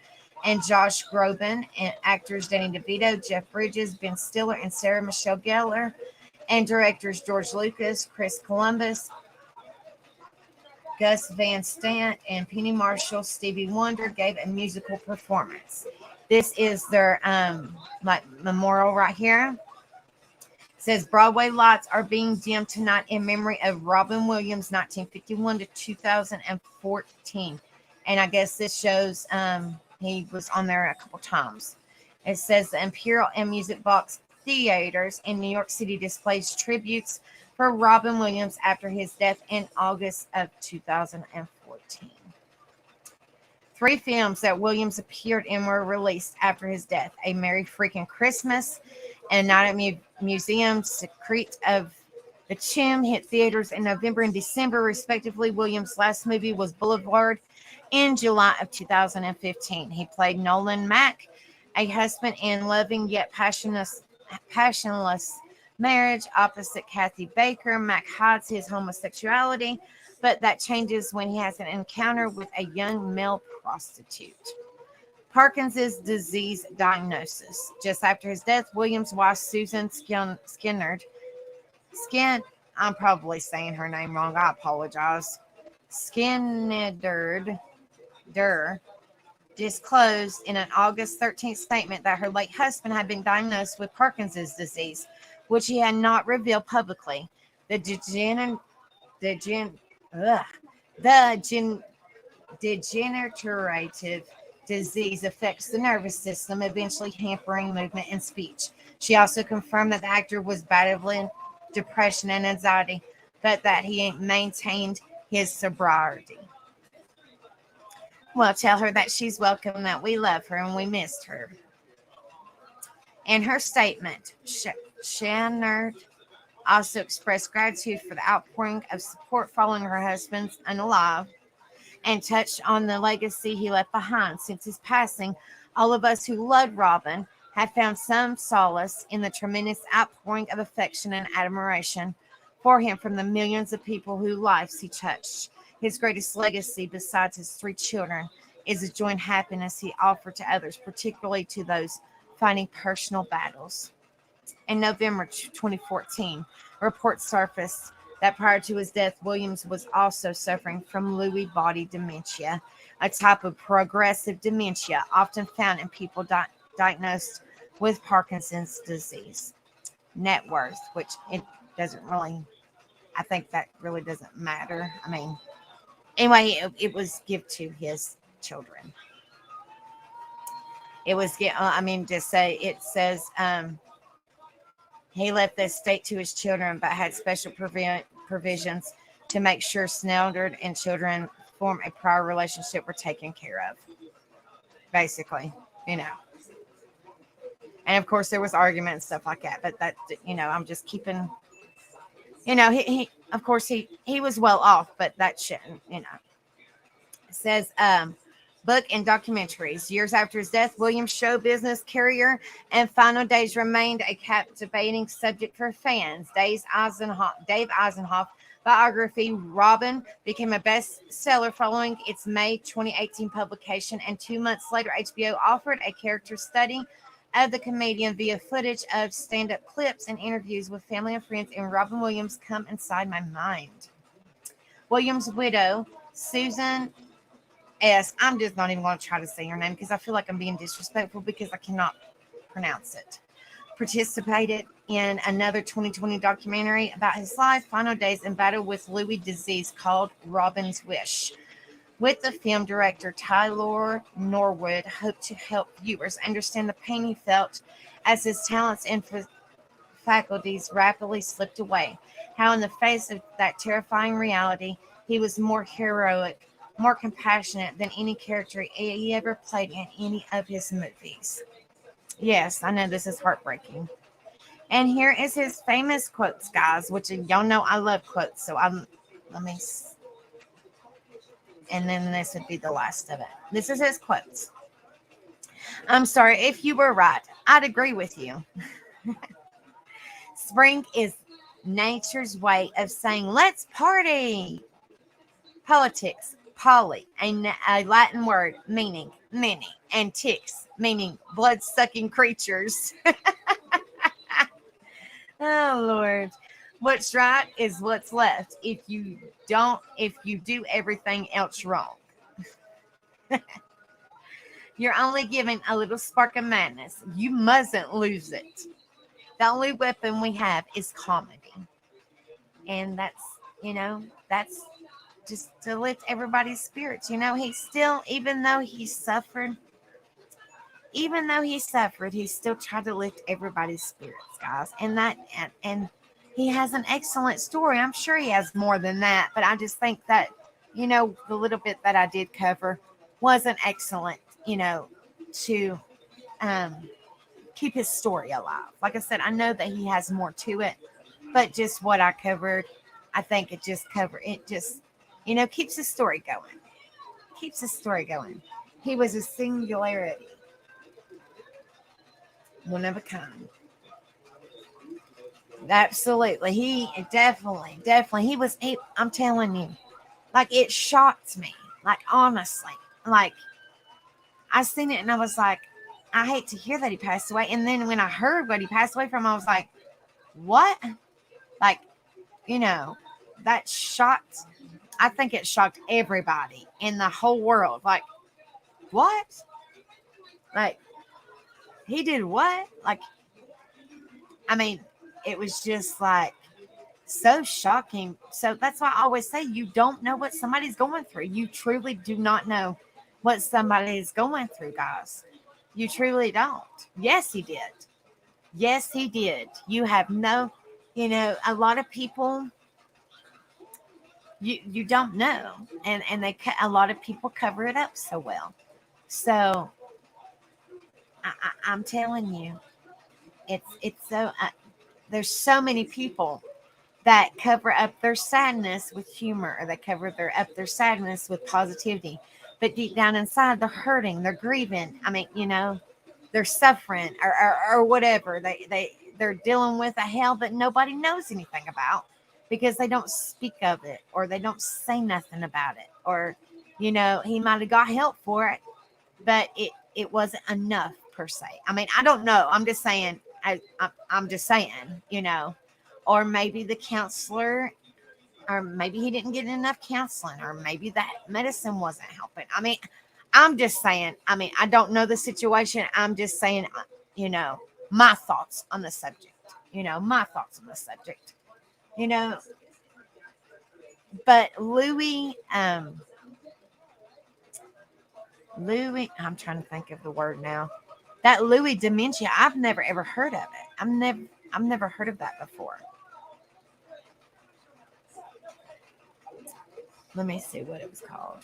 and Josh Groban, and actors Danny DeVito, Jeff Bridges, Ben Stiller, and Sarah Michelle Gellar, and directors George Lucas, Chris Columbus, Gus Van Sant, and Penny Marshall. Stevie Wonder gave a musical performance. This is their memorial right here. It says Broadway lights are being dimmed tonight in memory of Robin Williams, 1951 to 2014. And I guess this shows he was on there a couple times. It says the Imperial and Music Box Theaters in New York City displays tributes for Robin Williams after his death in August of 2014. 3 films that Williams appeared in were released after his death: A Merry Freaking Christmas and Night at Museum. Secret of the Tomb hit theaters in November and December, respectively. Williams' last movie was Boulevard in July of 2015. He played Nolan Mack, a husband in loving yet passionless marriage opposite Kathy Baker. Mack hides his homosexuality, but that changes when he has an encounter with a young male prostitute. Parkinson's disease diagnosis. Just after his death, Williams' wife Susan Skinnerd, I'm probably saying her name wrong, I apologize, Skinnerd disclosed in an August 13th statement that her late husband had been diagnosed with Parkinson's disease, which he had not revealed publicly. The degenerative disease affects the nervous system, eventually hampering movement and speech. She also confirmed that the actor was battling depression and anxiety, but that he maintained his sobriety. Well, tell her that she's welcome, that we love her and we missed her. In her statement, Skinnerd also expressed gratitude for the outpouring of support following her husband's unalive, and touched on the legacy he left behind. Since his passing, all of us who loved Robin have found some solace in the tremendous outpouring of affection and admiration for him from the millions of people whose lives he touched. His greatest legacy, besides his 3 children, is the joint happiness he offered to others, particularly to those fighting personal battles. In November 2014, reports surfaced that prior to his death, Williams was also suffering from Lewy body dementia, a type of progressive dementia often found in people diagnosed with Parkinson's disease. Net worth, which it doesn't really, I think that really doesn't matter. I mean, anyway, it was given to his children. It was, it says, he left the estate to his children, but had special provisions to make sure Skinnerd and children form a prior relationship were taken care of. Basically, And of course, there was argument and stuff like that. But that, I'm just keeping. He of course he was well off, but that shouldn't. It says book and documentaries. Years after his death, Williams' show business career and final days remained a captivating subject for fans. Dave Eisenhoff biography, Robin, became a bestseller following its May 2018 publication, and 2 months later, HBO offered a character study of the comedian via footage of stand-up clips and interviews with family and friends in Robin Williams' Come Inside My Mind. Williams' widow, Susan S. I'm just not even going to try to say her name because I feel like I'm being disrespectful because I cannot pronounce it. Participated in another 2020 documentary about his life, final days in battle with Lewy disease, called Robin's Wish. With the film director Taylor Norwood, hoped to help viewers understand the pain he felt as his talents and faculties rapidly slipped away. How in the face of that terrifying reality, he was more heroic, more compassionate than any character he ever played in any of his movies. Yes, I know this is heartbreaking. And here is his famous quotes, guys, which y'all know I love quotes, so I'm let me, and then this would be the last of it. This is his quotes. I'm sorry if you were right. I'd agree with you. Spring is nature's way of saying, let's party. Politics, poly, a Latin word meaning many, and ticks, meaning blood-sucking creatures. Oh, Lord. What's right is what's left if you do everything else wrong. You're only given a little spark of madness. You mustn't lose it. The only weapon we have is comedy. And that's just to lift everybody's spirits. He's still, even though he suffered, he still tried to lift everybody's spirits, guys. And he has an excellent story. I'm sure he has more than that, but I just think that, the little bit that I did cover wasn't excellent, to keep his story alive. Like I said, I know that he has more to it, but just what I covered, I think it just keeps the story going. Keeps the story going. He was a singularity. One of a kind. Absolutely. He definitely, I'm telling you, like, it shocked me. Like, honestly, like, I seen it and I was like, I hate to hear that he passed away. And then when I heard what he passed away from, I was like, what? Like, that shocked, I think it shocked everybody in the whole world. Like, what? Like, he did what? Like, I mean, it was just like so shocking. So that's why I always say, you don't know what somebody's going through. You truly do not know what somebody is going through, guys. You truly don't. Yes, he did. Yes, he did. You have no, a lot of people, you don't know, and a lot of people cover it up so well. So I'm telling you, it's so there's so many people that cover up their sadness with humor, or they cover up their sadness with positivity, but deep down inside they're hurting, they're grieving. I mean, they're suffering, or whatever. They're dealing with a hell that nobody knows anything about, because they don't speak of it, or they don't say nothing about it, or he might have got help for it, but it wasn't enough per se. I mean, I don't know. I'm just saying. I'm just saying, or maybe the counselor, or maybe he didn't get enough counseling, or maybe that medicine wasn't helping. I mean, I'm just saying. I mean, I don't know the situation. I'm just saying, my thoughts on the subject. My thoughts on the subject. But Louis, I'm trying to think of the word now. That Louis dementia, I've never ever heard of it. I've never heard of that before. Let me see what it was called.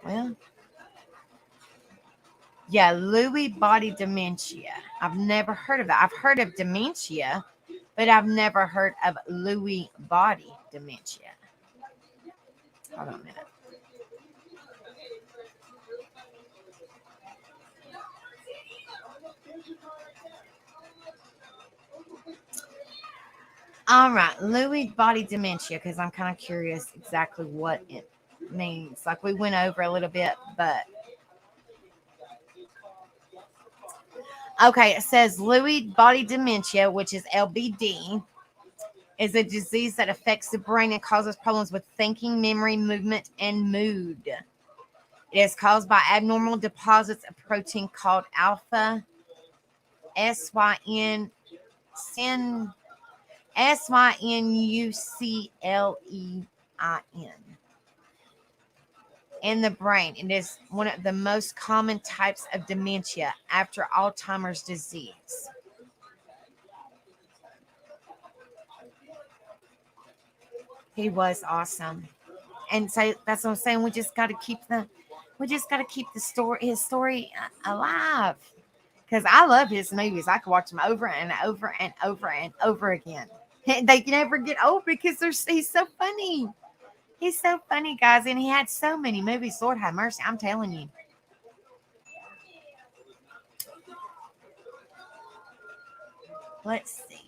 Well, yeah, Lewy body dementia. I've never heard of that. I've heard of dementia, but I've never heard of Lewy body dementia. Hold on a minute. All right, Lewy body dementia, because I'm kind of curious exactly what it means. Like, we went over a little bit, but okay, it says Lewy body dementia, which is LBD, is a disease that affects the brain and causes problems with thinking, memory, movement, and mood. It is caused by abnormal deposits of protein called alpha SYNUCLEIN in the brain. It is one of the most common types of dementia after Alzheimer's disease. He was awesome. And so that's what I'm saying. We just got to keep his story alive. Because I love his movies. I could watch them over and over and over and over again. They never get old because he's so funny. He's so funny, guys, and he had so many movies. Lord have mercy, I'm telling you. Let's see.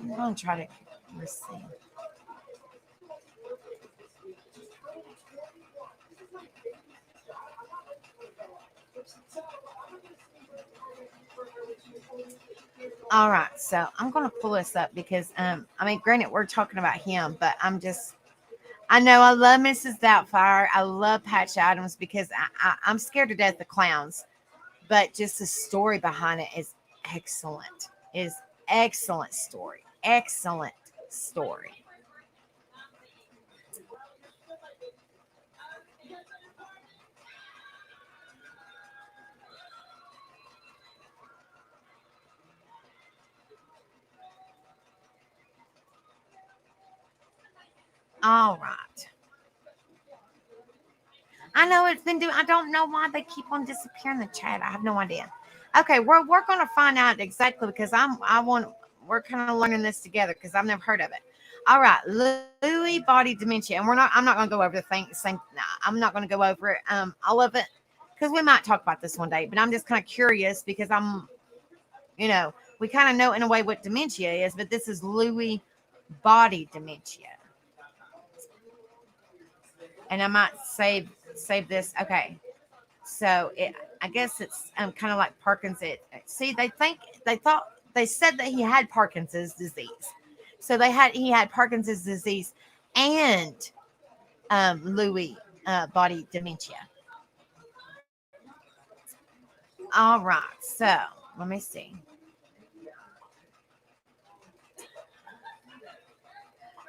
I'm gonna try to. Let's see. All right, so I'm gonna pull this up because I mean, granted, we're talking about him, but I know I love Mrs. Doubtfire. I love Patch Adams because I'm scared to death of clowns, but just the story behind it is excellent. Is excellent story. Excellent story. All right. I know it's been doing. I don't know why they keep on disappearing in the chat. I have no idea. Okay, we're gonna find out exactly because we're kind of learning this together because I've never heard of it. All right, Lewy body dementia, and I'm not gonna go over the same. Nah, I'm not gonna go over it. All of it because we might talk about this one day. But I'm just kind of curious because we kind of know in a way what dementia is, but this is Lewy body dementia, and I might save this. Okay. So I guess it's kind of like Parkinson's. See, they said that he had Parkinson's disease. So he had Parkinson's disease and Lewy body dementia. All right. So let me see.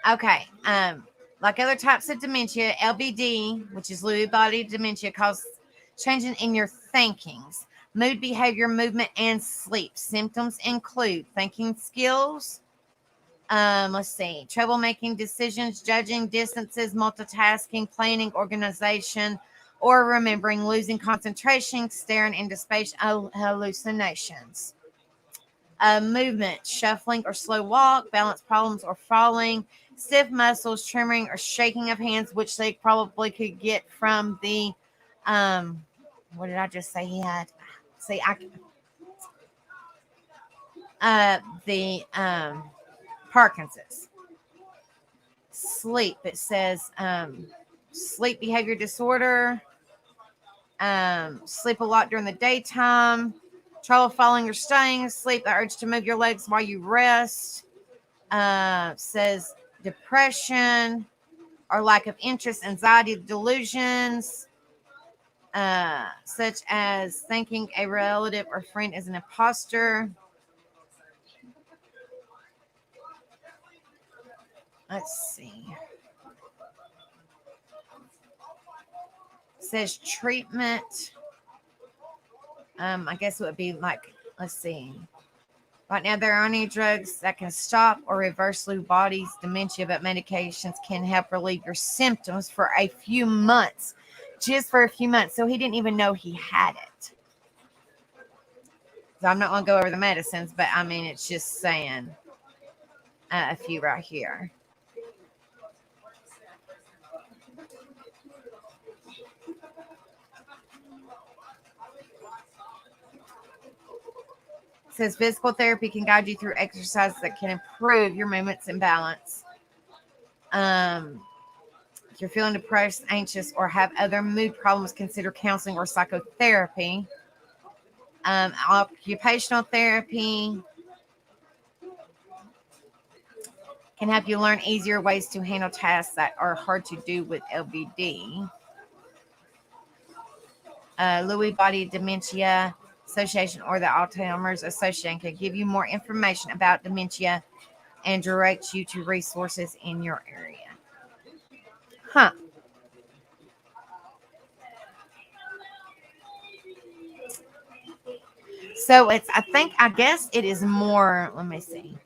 Okay. Like other types of dementia, LBD, which is Lewy body dementia, causes changing in your thinkings, mood, behavior, movement, and sleep. Symptoms include thinking skills. Let's see, trouble making decisions, judging distances, multitasking, planning, organization, or remembering, losing concentration, staring into space, hallucinations. Movement, shuffling or slow walk, balance problems or falling, stiff muscles, trembling or shaking of hands, which they probably could get from the what did I just say he had? See, the Parkinson's. Sleep, it says sleep behavior disorder, sleep a lot during the daytime, trouble falling or staying asleep, the urge to move your legs while you rest, says depression or lack of interest, anxiety, delusions, such as thinking a relative or friend is an imposter. Let's see. It says treatment. I guess it would be like, let's see. Right now, there aren't any drugs that can stop or reverse Lewy body's dementia, but medications can help relieve your symptoms for a few months, just for a few months. So he didn't even know he had it. So I'm not going to go over the medicines, but I mean, it's just saying a few right here. It says physical therapy can guide you through exercises that can improve your movements and balance. If you're feeling depressed, anxious, or have other mood problems, consider counseling or psychotherapy. Occupational therapy can help you learn easier ways to handle tasks that are hard to do with LBD. Lewy body dementia Association or the Alzheimer's Association can give you more information about dementia and direct you to resources in your area. Huh. So I guess it is more, let me see.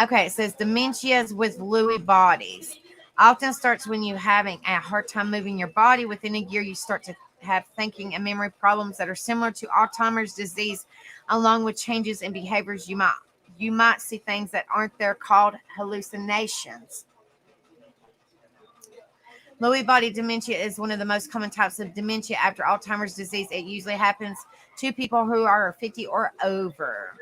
Okay, it says dementias with Lewy bodies often starts when you're having a hard time moving your body. Within a year, you start to have thinking and memory problems that are similar to Alzheimer's disease, along with changes in behaviors. You might see things that aren't there, called hallucinations. Lewy body dementia is one of the most common types of dementia after Alzheimer's disease. It usually happens to people who are 50 or over.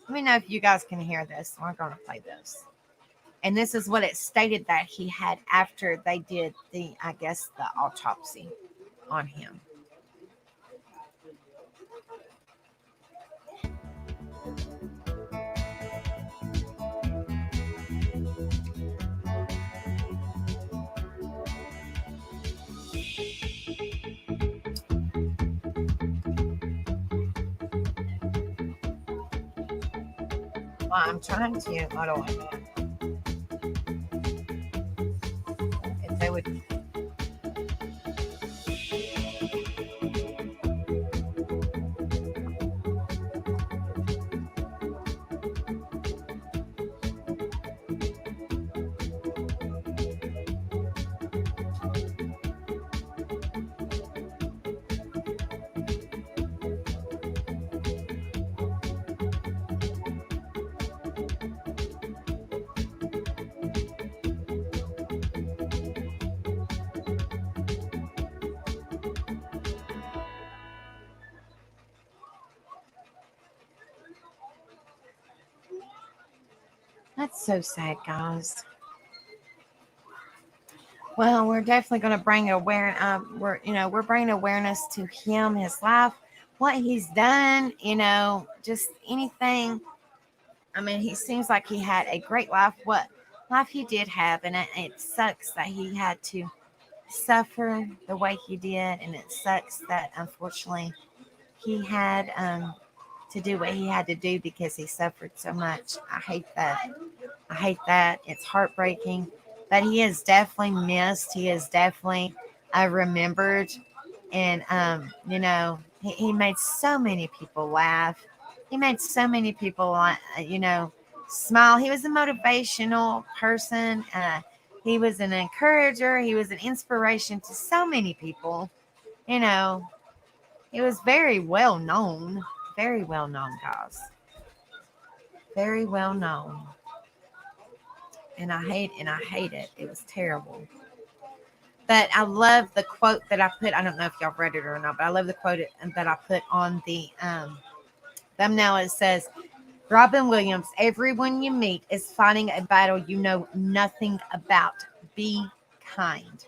Let me know if you guys can hear this. We're going to play this. And this is what it stated that he had after they did the autopsy on him. Well, I'm trying to. Hold on. If they would. That's so sad, guys. Well, we're definitely going to bring we're bringing awareness to him, his life, what he's done. Just anything. I mean, he seems like he had a great life. What life he did have, and it sucks that he had to suffer the way he did, and it sucks that unfortunately he had to do what he had to do because he suffered so much. I hate that. I hate that. It's heartbreaking. But he is definitely missed. He is definitely remembered. And, he made so many people laugh. He made so many people, smile. He was a motivational person. He was an encourager. He was an inspiration to so many people. He was very well known. Very well known, guys. Very well known. And I hate it. It was terrible. But I love the quote that I put. I don't know if y'all read it or not, but I love the quote that I put on the thumbnail. It says, Robin Williams, everyone you meet is fighting a battle you know nothing about. Be kind.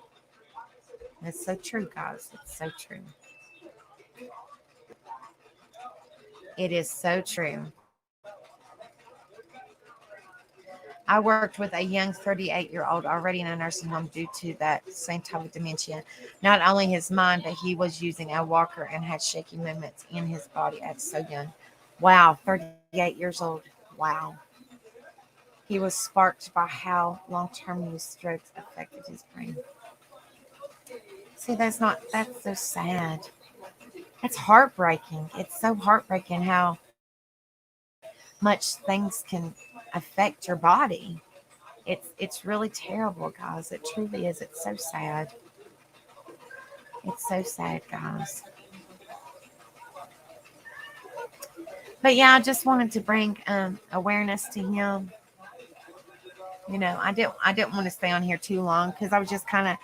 It's so true, guys. It's so true. It is so true. I worked with a young 38-year-old already in a nursing home due to that same type of dementia. Not only his mind, but he was using a walker and had shaky movements in his body at so young. Wow, 38 years old. Wow. He was sparked by how long-term use strokes affected his brain. See, that's so sad. It's heartbreaking. It's so heartbreaking how much things can affect your body. It's really terrible, guys. It truly is. It's so sad. It's so sad, guys. But yeah, I just wanted to bring awareness to him. I didn't want to stay on here too long because I was just kind of,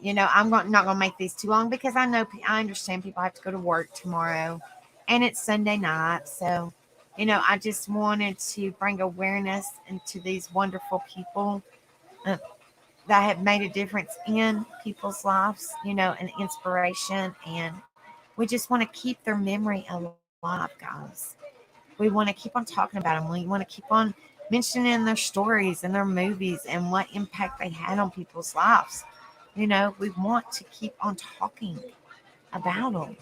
I'm not going to make these too long because I understand people have to go to work tomorrow, and it's Sunday night, so. I just wanted to bring awareness into these wonderful people that have made a difference in people's lives, an inspiration. And we just want to keep their memory alive, guys. We want to keep on talking about them. We want to keep on mentioning their stories and their movies and what impact they had on people's lives. We want to keep on talking about them.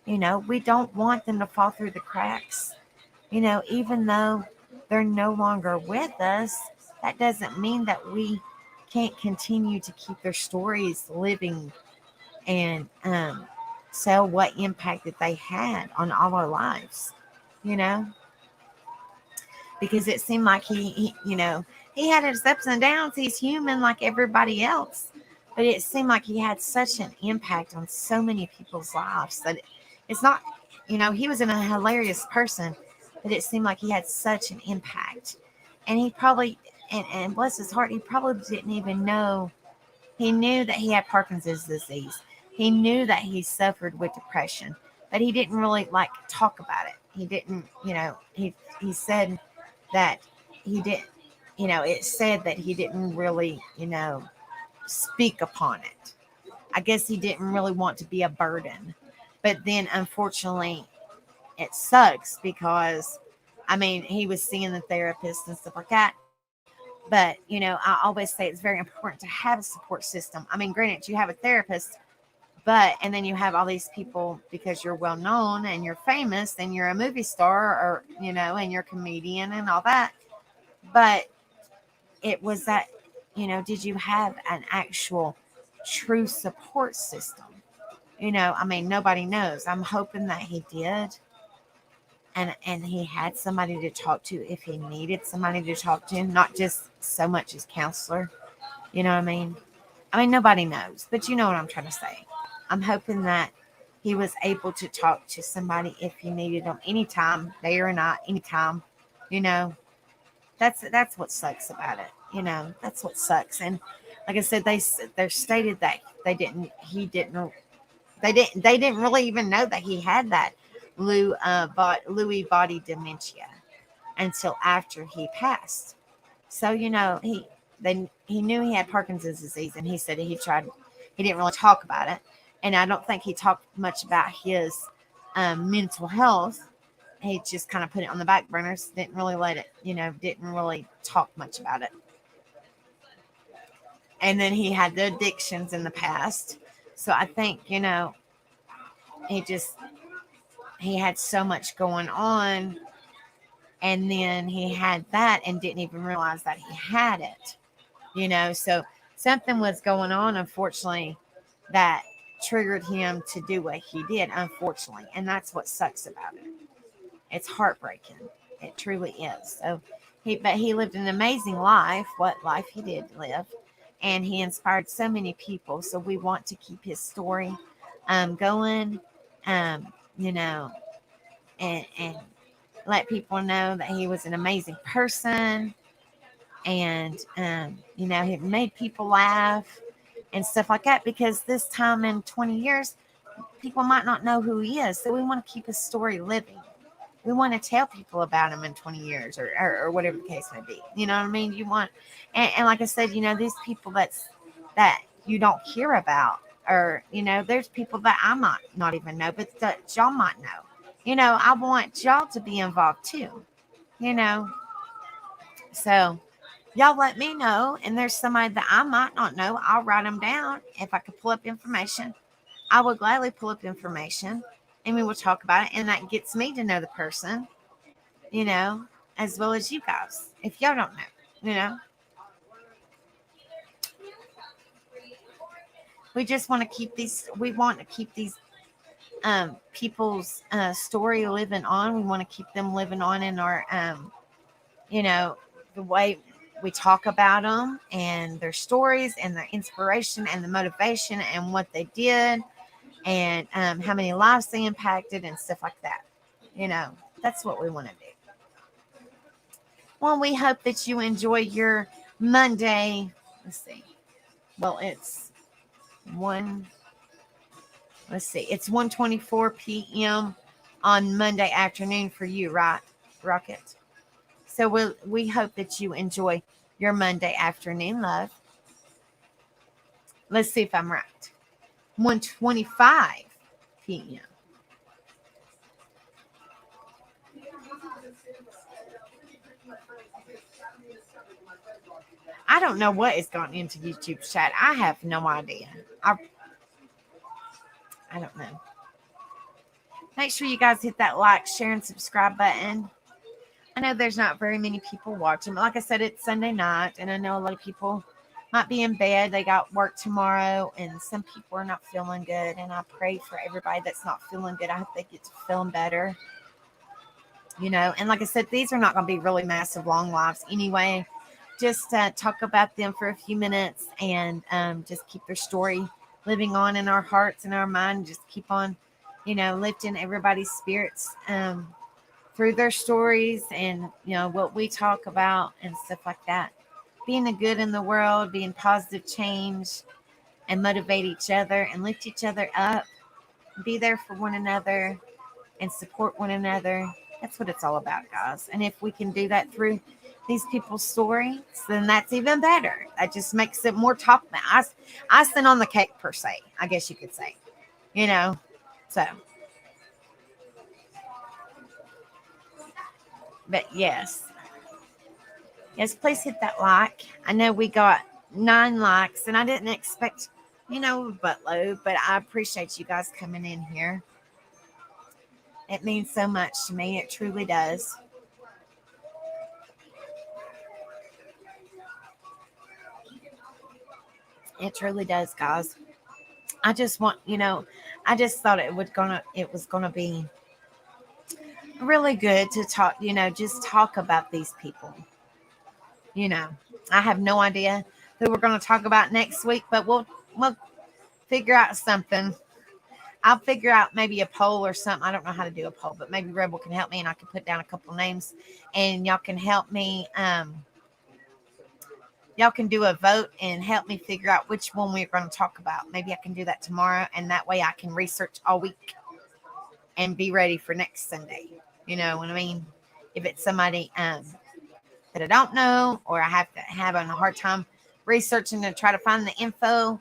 We don't want them to fall through the cracks. Even though they're no longer with us, that doesn't mean that we can't continue to keep their stories living and sell what impact that they had on all our lives. because it seemed like he had his ups and downs. He's human like everybody else, but it seemed like he had such an impact on so many people's lives that it's not, he was a hilarious person, but it seemed like he had such an impact. And he probably, and bless his heart, he probably didn't even know. He knew that he had Parkinson's disease. He knew that he suffered with depression, but he didn't really like talk about it. He didn't, he said that he didn't, it said that he didn't really, speak upon it. I guess he didn't really want to be a burden. But then unfortunately, it sucks because, I mean, he was seeing the therapist and stuff like that. But, I always say it's very important to have a support system. I mean, granted, you have a therapist, and then you have all these people because you're well known and you're famous and you're a movie star or, and you're a comedian and all that. But it was that, did you have an actual true support system? I mean, nobody knows. I'm hoping that he did. And he had somebody to talk to if he needed somebody to talk to, not just so much as counselor. You know what I mean? I mean, nobody knows, but you know what I'm trying to say. I'm hoping that he was able to talk to somebody if he needed them anytime, day or night, anytime. You know, that's what sucks about it. That's what sucks. And like I said, they stated that they didn't really even know that he had that Lewy body dementia until after he passed. So he knew he had Parkinson's disease, and he said he didn't really talk about it, and I don't think he talked much about his mental health. He just kind of put it on the back burners, didn't really didn't really talk much about it. And then he had the addictions in the past. So I think, he just, he had so much going on. And then he had that and didn't even realize that he had it, So something was going on, unfortunately, that triggered him to do what he did, unfortunately. And that's what sucks about it. It's heartbreaking. It truly is. So he lived an amazing life, what life he did live. And he inspired so many people. So we want to keep his story going, and let people know that he was an amazing person. And, he made people laugh and stuff like that, because this time in 20 years, people might not know who he is. So we want to keep his story living. We want to tell people about him in 20 years or whatever the case may be. You know what I mean? You want, and like I said, these people that you don't hear about, or, there's people that I might not even know, but that y'all might know. I want y'all to be involved too, So y'all let me know. And there's somebody that I might not know. I'll write them down. If I could pull up information, I would gladly pull up information and we will talk about it. And that gets me to know the person, as well as you guys, if y'all don't know, we just want to keep these, people's story living on. We want to keep them living on in our, the way we talk about them and their stories and their inspiration and the motivation and what they did and how many lives they impacted and stuff like that. That's what we want to do. Well, we hope that you enjoy your Monday. Let's see. Well, it's 1:24 p.m. on Monday afternoon for you, right, Rocket? So we hope that you enjoy your Monday afternoon, love. Let's see if I'm right. 1:25 p.m. I don't know what has gone into YouTube chat. I have no idea. I don't know. Make sure you guys hit that like, share, and subscribe button. I know there's not very many people watching, but like I said, it's Sunday night, and I know a lot of people might be in bed. They got work tomorrow, and some people are not feeling good. And I pray for everybody that's not feeling good. I hope they get to feeling better. And like I said, these are not going to be really massive long lives anyway. Just talk about them for a few minutes and just keep their story living on in our hearts and our mind. Just keep on, lifting everybody's spirits through their stories and, what we talk about and stuff like that. Being a good in the world, being positive change, and motivate each other and lift each other up. Be there for one another and support one another. That's what it's all about, guys. And if we can do that through these people's stories, then that's even better. That just makes it more icing on the cake, per se, I guess you could say. So, but yes, please hit that like. I know we got 9 likes, and I didn't expect, a buttload, but I appreciate you guys coming in here. It means so much to me. It truly does. It truly does, guys. I just want, I just thought it was gonna be really good to talk, just talk about these people. I have no idea who we're gonna talk about next week, but we'll figure out something. I'll figure out maybe a poll or something. I don't know how to do a poll, but maybe Rebel can help me and I can put down a couple names and y'all can help me. Y'all can do a vote and help me figure out which one we're going to talk about. Maybe I can do that tomorrow, and that way I can research all week and be ready for next Sunday. You know what I mean? If it's somebody that I don't know, or I have to have a hard time researching to try to find the info,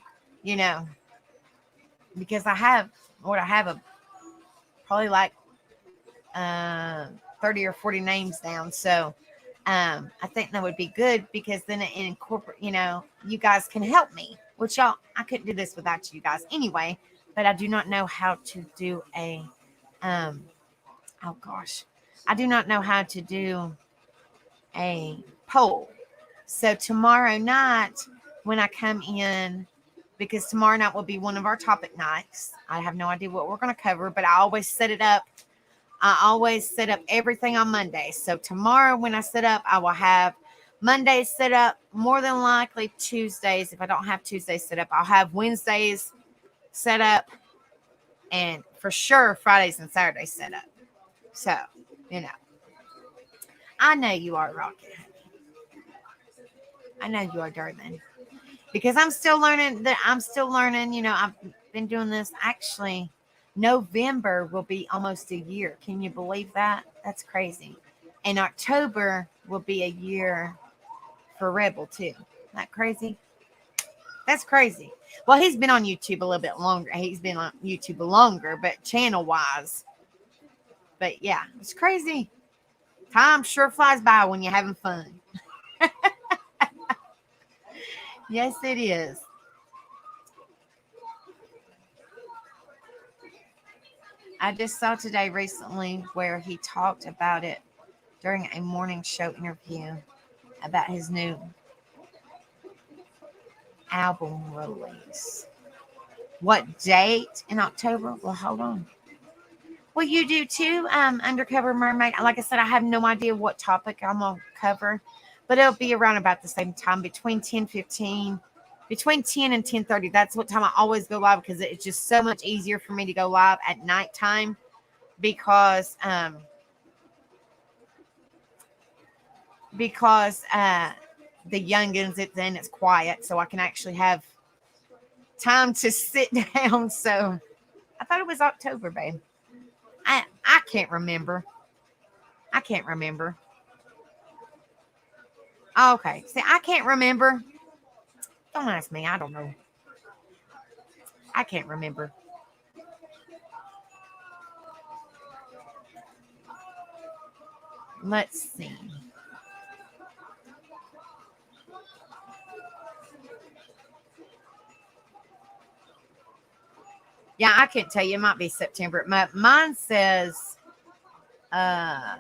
because I have probably like 30 or 40 names down. So I think that would be good because then it incorporate, you guys can help me, which I couldn't do this without you guys anyway, but I do not know how to do I do not know how to do a poll. So tomorrow night when I come in, because tomorrow night will be one of our topic nights. I have no idea what we're going to cover, but I always set up everything on Monday. So tomorrow when I set up, I will have Mondays set up, more than likely Tuesdays. If I don't have Tuesdays set up, I'll have Wednesdays set up, and for sure Fridays and Saturdays set up. So, I know you are Rocket. I know you are, darling. Because I'm still learning. I've been doing this. Actually, November will be almost a year. Can you believe that? That's crazy. And October will be a year for Rebel too. Isn't that crazy? That's crazy. Well, he's been on YouTube a little bit longer. He's been on YouTube longer, but channel-wise. But yeah, it's crazy. Time sure flies by when you're having fun. Yes, it is. I just saw today recently where he talked about it during a morning show interview about his new album release. What date in October? Well, hold on. Well, you do too, Undercover Mermaid. Like I said, I have no idea what topic I'm going to cover, but it'll be around about the same time, between 10:15, between 10 and 10:30. That's what time I always go live because it's just so much easier for me to go live at nighttime because the youngins, it's quiet, so I can actually have time to sit down. So I thought it was October, babe. I can't remember. Okay. See, I can't remember. Don't ask me. I don't know. I can't remember. Let's see. Yeah, I can't tell you. It might be September. Mine says, I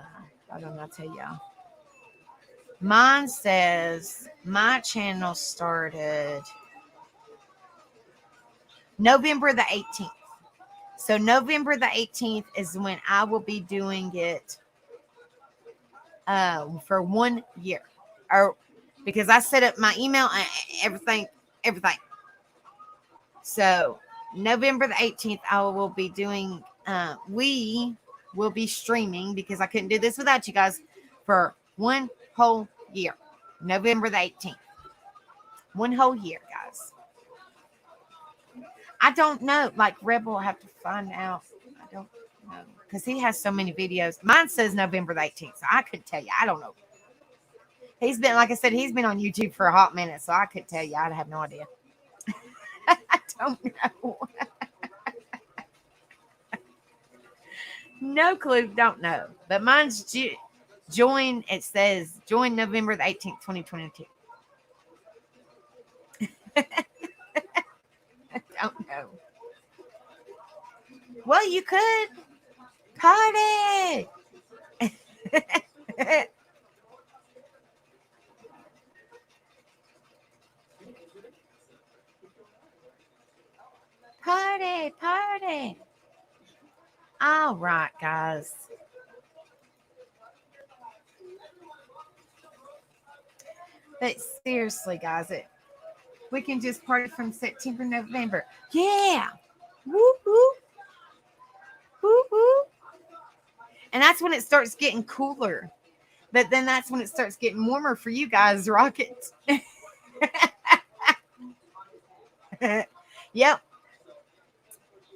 don't know. I'll tell y'all. Mine says my channel started November the 18th. So November the 18th is when I will be doing it for 1 year, or because I set up my email and everything. So November the 18th, I will be doing. We will be streaming because I couldn't do this without you guys for 1 whole year. November the 18th, 1 whole year, guys. I don't know. Like Rebel will have to find out. I don't know because he has so many videos. Mine says November the 18th, so I couldn't tell you. I don't know. He's been, like I said, he's been on YouTube for a hot minute, so I couldn't tell you. I have no idea. I don't know. No clue. Don't know. But mine's join. It says join November the 18th, 2022. I don't know. Well, you could party. Party. All right, guys. But seriously, guys, we can just party from September, November. Yeah. Woo woo. Woo woo. And that's when it starts getting cooler. But then that's when it starts getting warmer for you guys, Rocket. Yep.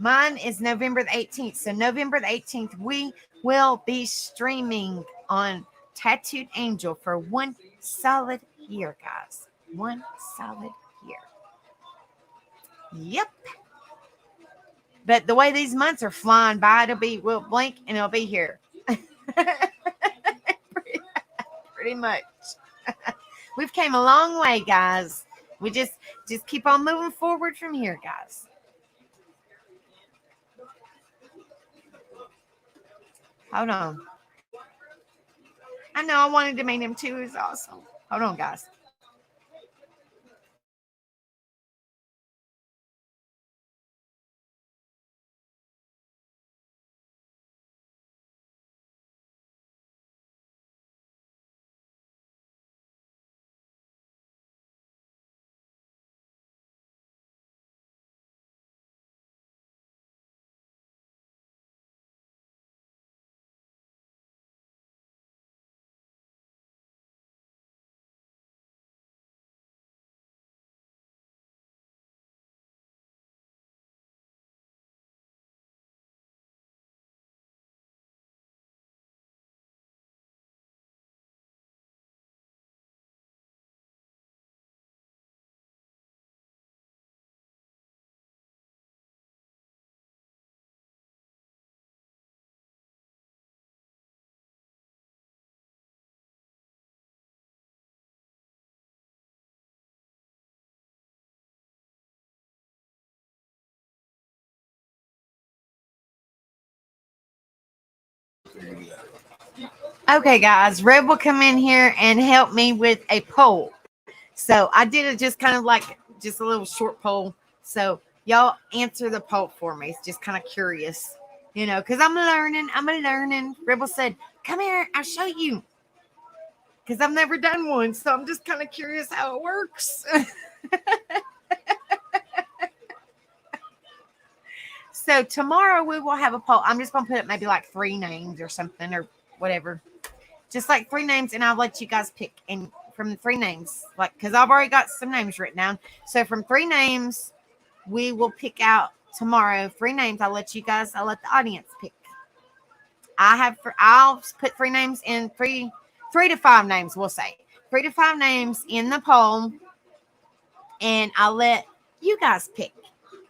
Mine is November the 18th. So November the 18th, we will be streaming on Tattooed Angel for 1 solid year, guys. 1 solid year. Yep. But the way these months are flying by, we'll blink and it'll be here. Pretty much. We've came a long way, guys. We just keep on moving forward from here, guys. Hold on. I know I wanted to meet him too. It's awesome. Hold on, guys. Okay, guys, Red will come in here and help me with a poll. So I did it just kind of like just a little short poll. So y'all answer the poll for me. It's just kind of curious, because I'm learning. Rebel said, come here, I'll show you. Because I've never done one. So I'm just kind of curious how it works. So tomorrow we will have a poll. I'm just going to put up maybe like 3 names or something or whatever. Just like 3 names, and I'll let you guys pick. And from the 3 names, like, because I've already got some names written down. So from 3 names, we will pick out tomorrow 3 names. I'll let the audience pick. I'll put 3 names in 3 to 5 names, we'll say. 3 to 5 names in the poll, and I'll let you guys pick.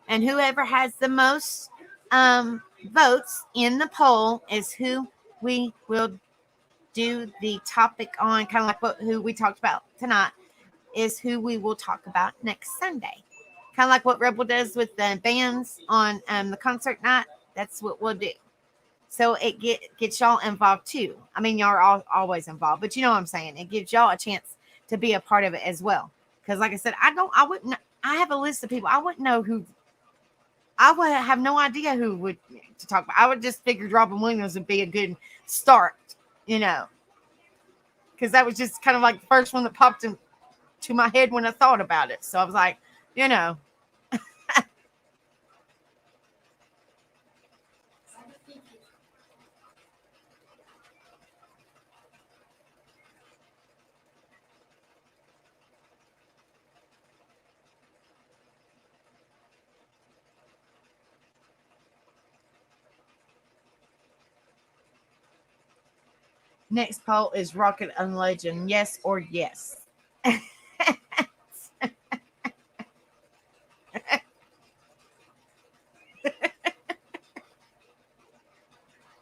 And whoever has the most votes in the poll is who we will do the topic on, kind of like who we talked about tonight, is who we will talk about next Sunday. Kind of like what Rebel does with the bands on the concert night. That's what we'll do. So it gets y'all involved too. I mean, y'all are always involved, but you know what I'm saying. It gives y'all a chance to be a part of it as well. Because like I said, I have a list of people. I wouldn't know who. I would have no idea who would to talk about. I would just figure Robin Williams would be a good start, because that was just kind of like the first one that popped into my head when I thought about it. So I was like, you know. Next poll is Rocket and Legend, yes or yes?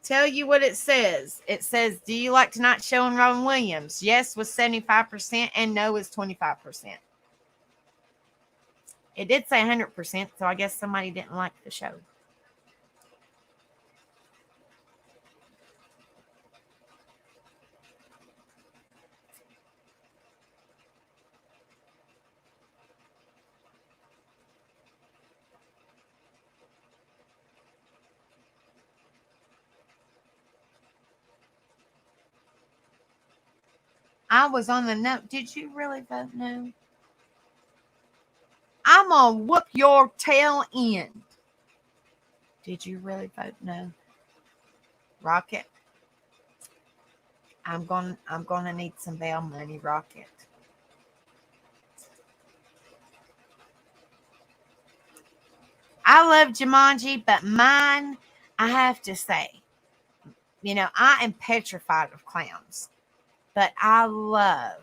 Tell you what it says. It says, do you like Tonight Show and Robin Williams? Yes was 75% and no is 25%. It did say 100%, so I guess somebody didn't like the show. I was on the no. Did you really vote no? I'm gonna whoop your tail end. Did you really vote no? Rocket. I'm gonna need some bail money, Rocket. I love Jumanji, but mine, I have to say, you know, I am petrified of clowns, but I love.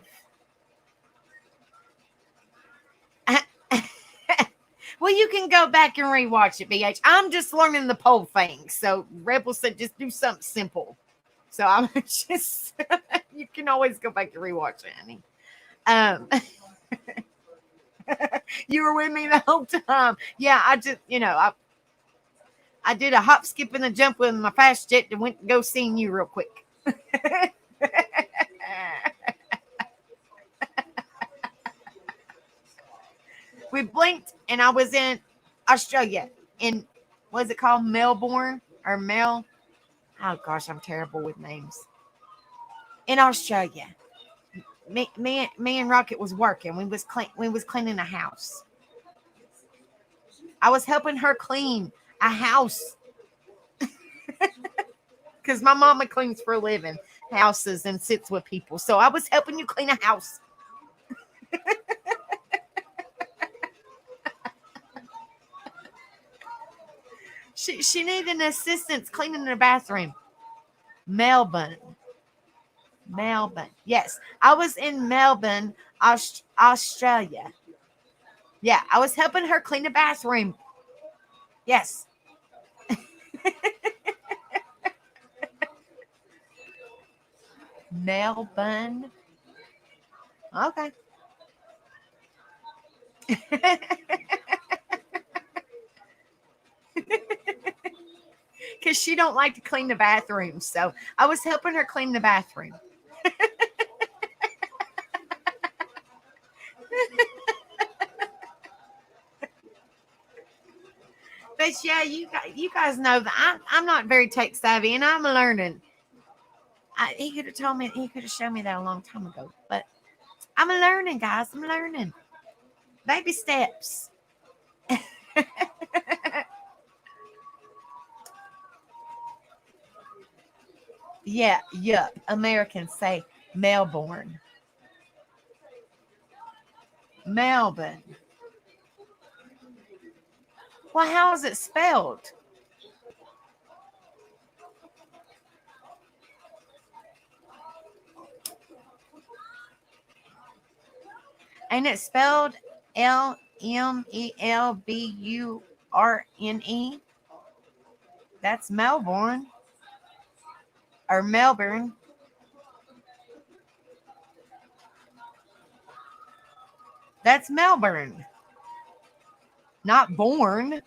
Well, you can go back and rewatch it, BH. I'm just learning the poll thing. So Rebel said just do something simple. So I'm just, you can always go back and rewatch it, honey. You were with me the whole time. Yeah, I just, you know, I did a hop, skip, and a jump with my fast jet and went to go see you real quick. We blinked and I was in Australia. In, what is it called? Melbourne or Mel? Oh gosh, I'm terrible with names. In Australia. Me and Rocket was working. We was cleaning a house. I was helping her clean a house. Because my mama cleans for a living houses and sits with people. So I was helping you clean a house. She needed an assistant cleaning her bathroom. Melbourne. Yes, I was in Melbourne, Australia. Yeah, I was helping her clean the bathroom. Yes. Melbourne. Okay. Because she don't like to clean the bathroom. So I was helping her clean the bathroom. But yeah, you guys know that I'm not very tech savvy, and I'm learning. He could have told me, he could have shown me that a long time ago. But I'm learning, guys. I'm learning. Baby steps. Yeah, yup. Americans say Melbourne. Melbourne. Well, how is it spelled? Ain't it spelled Lmelburne? That's Melbourne or Melbourne. That's Melbourne. Not born.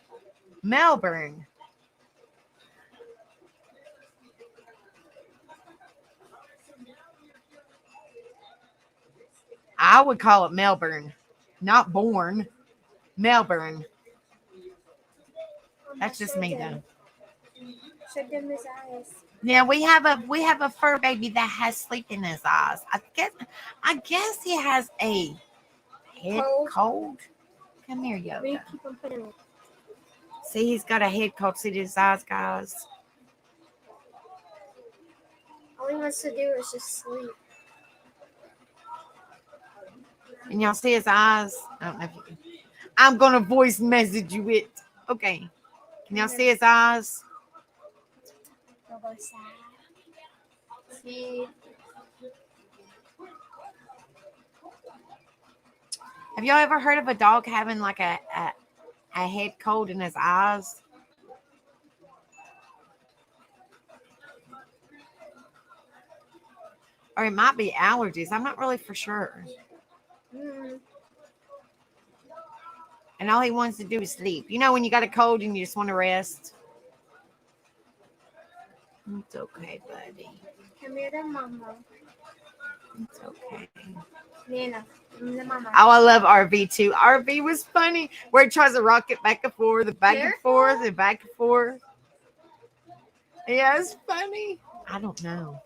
Melbourne. I would call it Melbourne. Not born. Melbourne. That's just me though. Shut them his eyes. Yeah, we have a fur baby that has sleep in his eyes. I guess he has a head cold. Come here, We Yoda. keep on putting it. See, he's got a head cold. See his eyes, guys. All he wants to do is just sleep. And y'all see his eyes? I don't know if you can. I'm gonna voice message you it. Okay. Can y'all see his eyes? He'll go sad. See, Have y'all ever heard of a dog having like a head cold in his eyes? Or it might be allergies. I'm not really for sure. mm, And all he wants to do is sleep. You know when you got a cold and you just want to rest? It's okay, buddy. come here to mama. It's okay. Nana, come to mama. Oh, I love RV too. RV was funny where he tries to rock it back and forth, and back and Careful. forth, and back and forth. Yeah, it's funny. I don't know.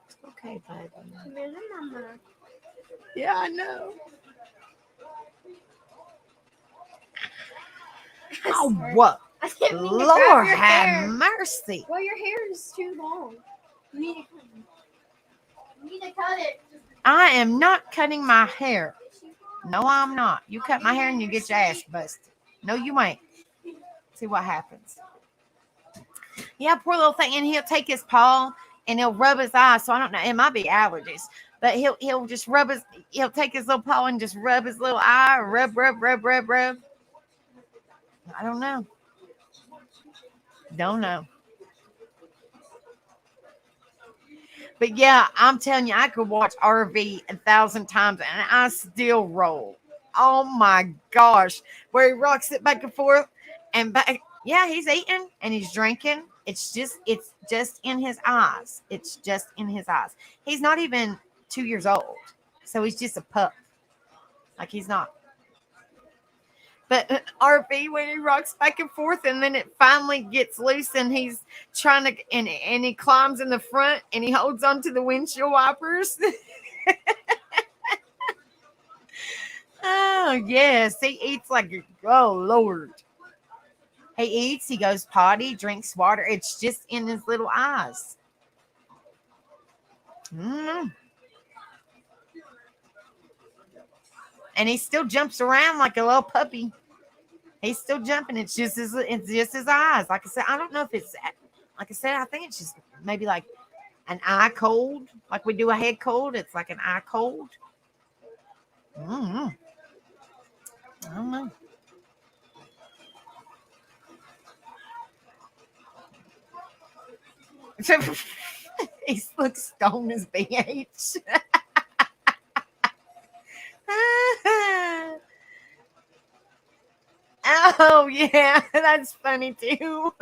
It's okay, buddy. Come here to mama. Yeah, I know. Oh, what? I didn't mean to grab Lord your have hair. mercy. Well, your hair is too long. You need to cut it. You need to cut it. I am not cutting my hair. No, I'm not. You cut my hair and you get your ass busted. No, you ain't. See what happens. Yeah, poor little thing. And he'll take his paw and he'll rub his eye. So I don't know. It might be allergies. But he'll just he'll take his little paw and just rub his little eye. Rub. I don't know. Don't know. But yeah, I'm telling you, I could watch RV 1,000 times and I still roll. Oh my gosh. Where he rocks it back and forth and back. Yeah, he's eating and he's drinking. It's just in his eyes. It's just in his eyes. He's not even 2 years old. So he's just a pup. Like he's not. But RV, when he rocks back and forth and then it finally gets loose and he's trying to, and he climbs in the front and he holds onto the windshield wipers. Oh, yes. He eats like, oh, Lord. He eats, he goes potty, drinks water. It's just in his little eyes. And he still jumps around like a little puppy. He's still jumping. It's just his eyes. Like I said, I don't know if it's, like I said, I think it's just maybe like an eye cold. Like we do a head cold. It's like an eye cold. I don't know. He looks stoned as BH. Oh yeah, that's funny too.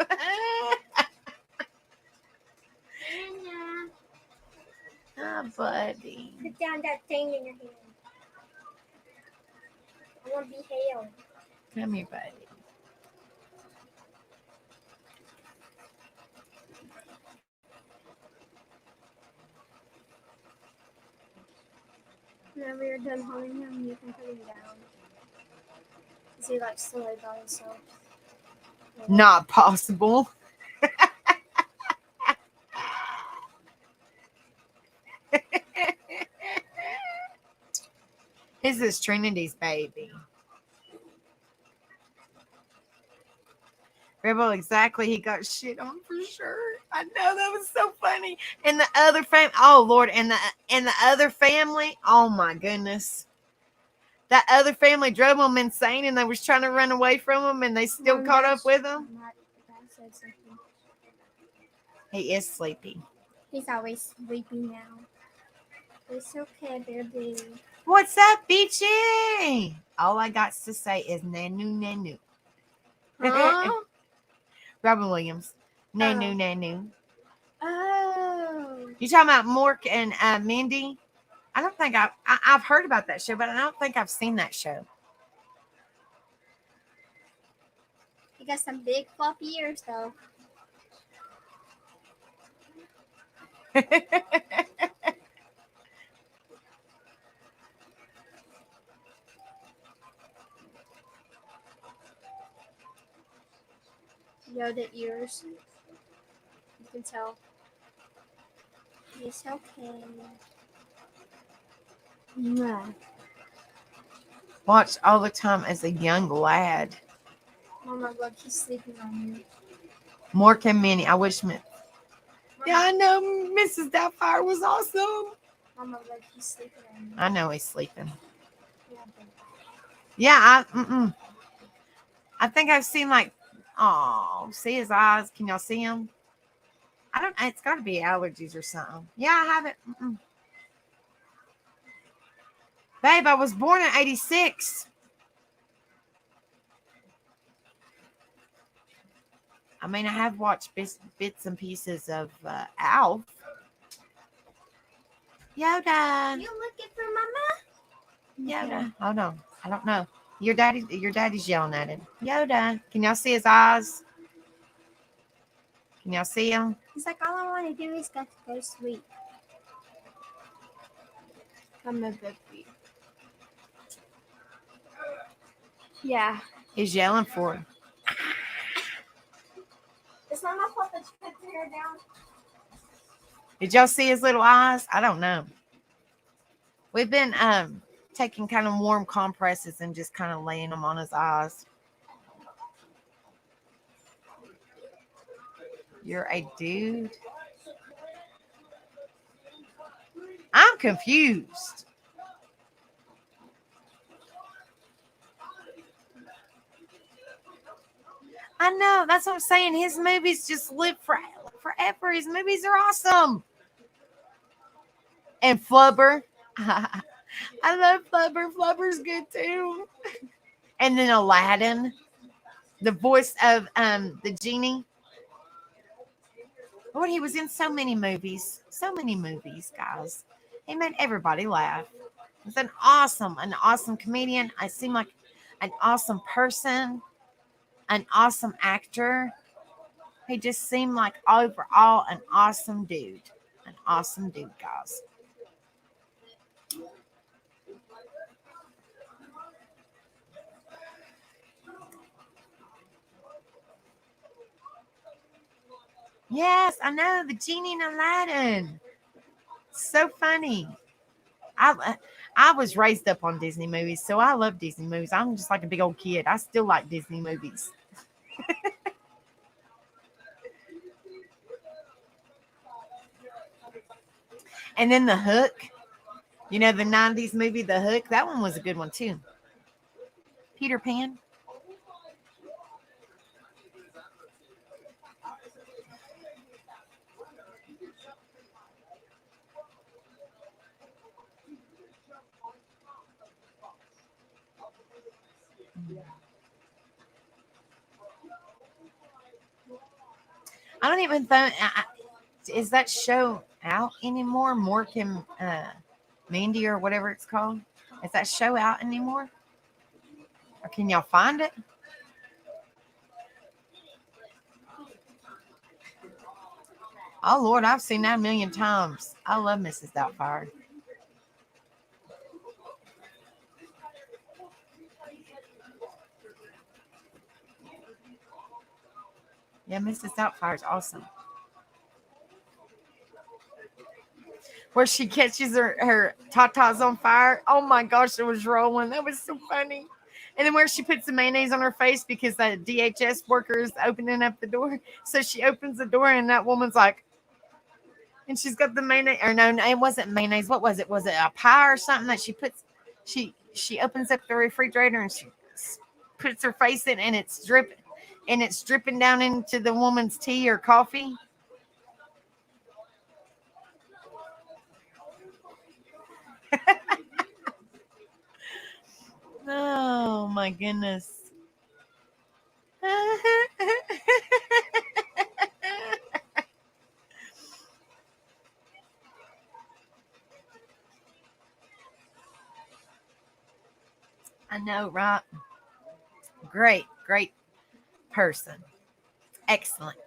Oh, buddy. Put down that thing in your hand. I want to be held. Come here, buddy. Whenever you're done holding him, you can put him down. Is he like to lay by himself? Not possible. This is Trinity's baby. Rebel, exactly. He got shit on for sure. I know, that was so funny. And the other family, oh Lord, and the other family, oh my goodness. That other family drove them insane and they was trying to run away from them and they still caught up with them. He is sleepy. He's always sleepy now. It's okay, baby. What's up, Beachy? All I got to say is nanu. Huh? Robin Williams. Nanu, Oh. nanu. Oh. You talking about Mork and Mindy? I don't think I've heard about that show, but I don't think I've seen that show. He got some big floppy ears though. Yoda ears. You can tell. It's okay. Mwah. Watched all the time as a young lad. Mama, look, he's sleeping on you. Mork and Minnie. I wish. Yeah, I know. Mrs. Doubtfire was awesome. Mama, look, he's sleeping on you. I know he's sleeping. Yeah, but- Yeah, I think I've seen like, oh, see his eyes. Can y'all see him? I don't. It's got to be allergies or something. Yeah, I haven't. Babe, I was born in '86. I mean, I have watched bits and pieces of Alf. Yoda. You looking for Mama? Yoda. Hold on. I don't know. Your daddy's yelling at him. Yoda. Can y'all see his eyes? Can y'all see him? He's like, all I want to do is go to sleep. Come on, baby. Yeah. He's yelling for him. Is Mama supposed to put her down? Did y'all see his little eyes? I don't know. We've been taking kind of warm compresses and just kind of laying them on his eyes. You're a dude. I'm confused. I know. That's what I'm saying. His movies just live forever. His movies are awesome. And Flubber. I love Flubber. Flubber's good too. And then Aladdin. The voice of the genie. Lord, he was in so many movies. So many movies, guys. He made everybody laugh. He's an awesome comedian. I seem like an awesome person, an awesome actor. He just seemed like overall an awesome dude. An awesome dude, guys. Yes, I know, the genie in Aladdin. So funny. I was raised up on Disney movies, so I love Disney movies. I'm just like a big old kid. I still like Disney movies. And then The Hook. You know, the 90s movie, The Hook. That one was a good one, too. Peter Pan. I don't even think, is that show out anymore? Mork and Mindy or whatever it's called. Is that show out anymore? Or can y'all find it? Oh, Lord, I've seen that a million times. I love Mrs. Doubtfire. Yeah, Mrs. Doubtfire is awesome. Where she catches her tatas on fire. Oh my gosh, it was rolling. That was so funny. And then where she puts the mayonnaise on her face because the DHS worker is opening up the door. So she opens the door and that woman's like, and she's got the mayonnaise, or no, it wasn't mayonnaise. What was it? Was it a pie or something that she puts? She opens up the refrigerator and she puts her face in, and it's dripping down into the woman's tea or coffee. Oh my goodness. I know, right? Great person. Excellent.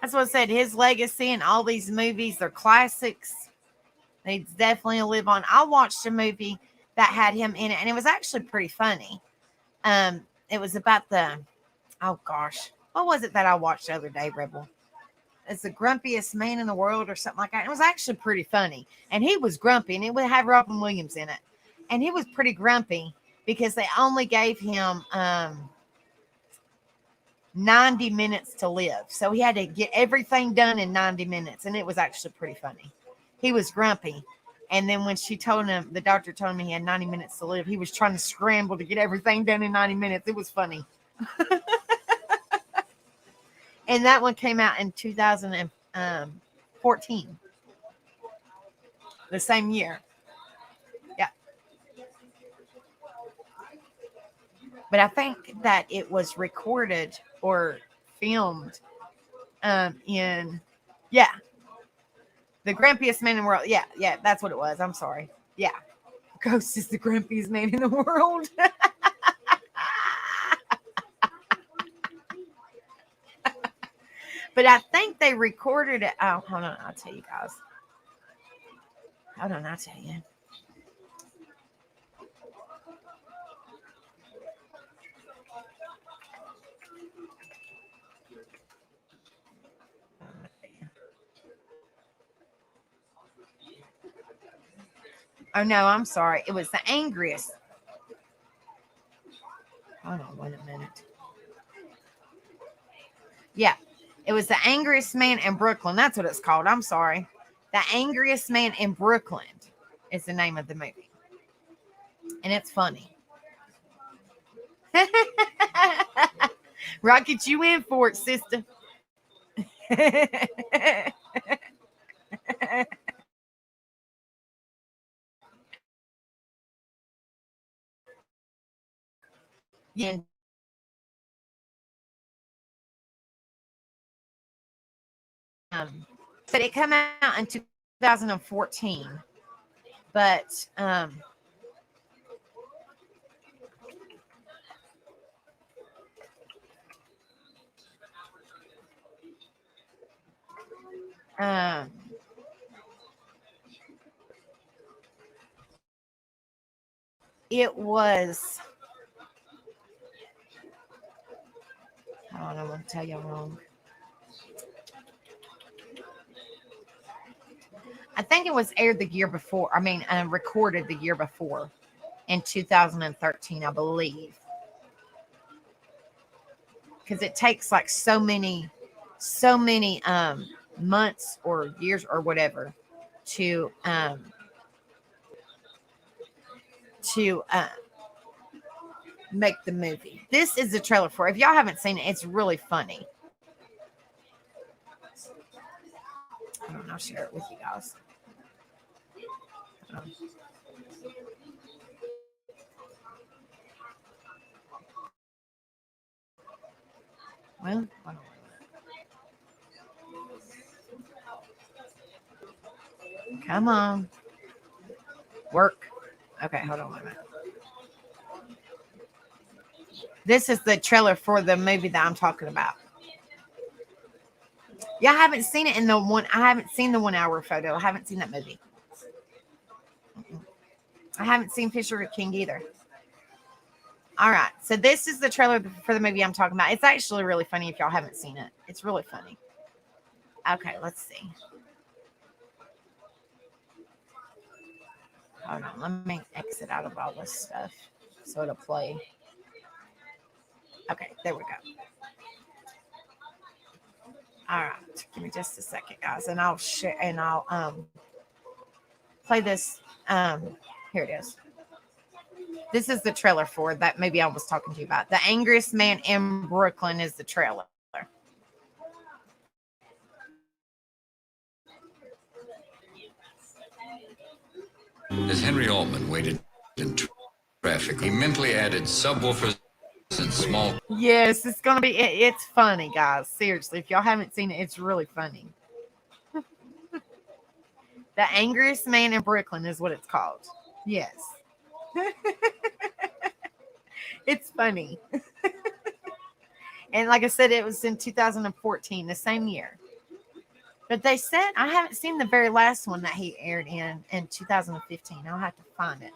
That's what I said. His legacy and all these movies, they're classics. They definitely live on. I watched a movie that had him in it, and it was actually pretty funny. It was about oh gosh, what was it that I watched the other day, Rebel? It's the grumpiest man in the world or something like that. It was actually pretty funny, and he was grumpy, and it would have Robin Williams in it, and he was pretty grumpy because they only gave him 90 minutes to live. So he had to get everything done in 90 minutes. And it was actually pretty funny. He was grumpy. And then when she told him, the doctor told him he had 90 minutes to live, he was trying to scramble to get everything done in 90 minutes. It was funny. And that one came out in 2014. The same year. Yeah. But I think that it was recorded or filmed in, yeah, the grumpiest man in the world. Yeah, that's what it was. I'm sorry. Yeah, Ghost is the grumpiest man in the world. But I think they recorded it. Oh, hold on, I'll tell you guys. Hold on, I'll tell you. Oh no, I'm sorry. It was the angriest. Hold on, wait a minute. Yeah, it was the angriest man in Brooklyn. That's what it's called. I'm sorry. The Angriest Man in Brooklyn is the name of the movie, and it's funny. Rocket, you in for it, sister. Yeah. But it came out in 2014. But it was, I don't know, I'm going to tell you wrong. I think it was aired the year before. I mean, recorded the year before in 2013, I believe. Because it takes like so many months or years or whatever to make the movie. This is the trailer for it. If y'all haven't seen it, it's really funny. I don't know, I'll share it with you guys. Well, come on. Work. Okay, hold on a minute. This is the trailer for the movie that I'm talking about. Yeah, I haven't seen it in the one. I haven't seen the 1 hour photo. I haven't seen that movie. I haven't seen Fisher King either. All right. So this is the trailer for the movie I'm talking about. It's actually really funny if y'all haven't seen it. It's really funny. Okay, let's see. Hold on. Let me exit out of all this stuff so it'll play. Okay, there we go. All right. Give me just a second, guys, and I'll share and I'll play this. Here it is. This is the trailer for that movie I was talking to you about. The Angriest Man in Brooklyn is the trailer. As Henry Altman waited in traffic, he mentally added subwoofers and small. Yes, it's gonna be. It's funny, guys. Seriously, if y'all haven't seen it, it's really funny. The Angriest Man in Brooklyn is what it's called. Yes. It's funny. And like I said, it was in 2014, the same year. But they said I haven't seen the very last one that he aired in 2015. I'll have to find it.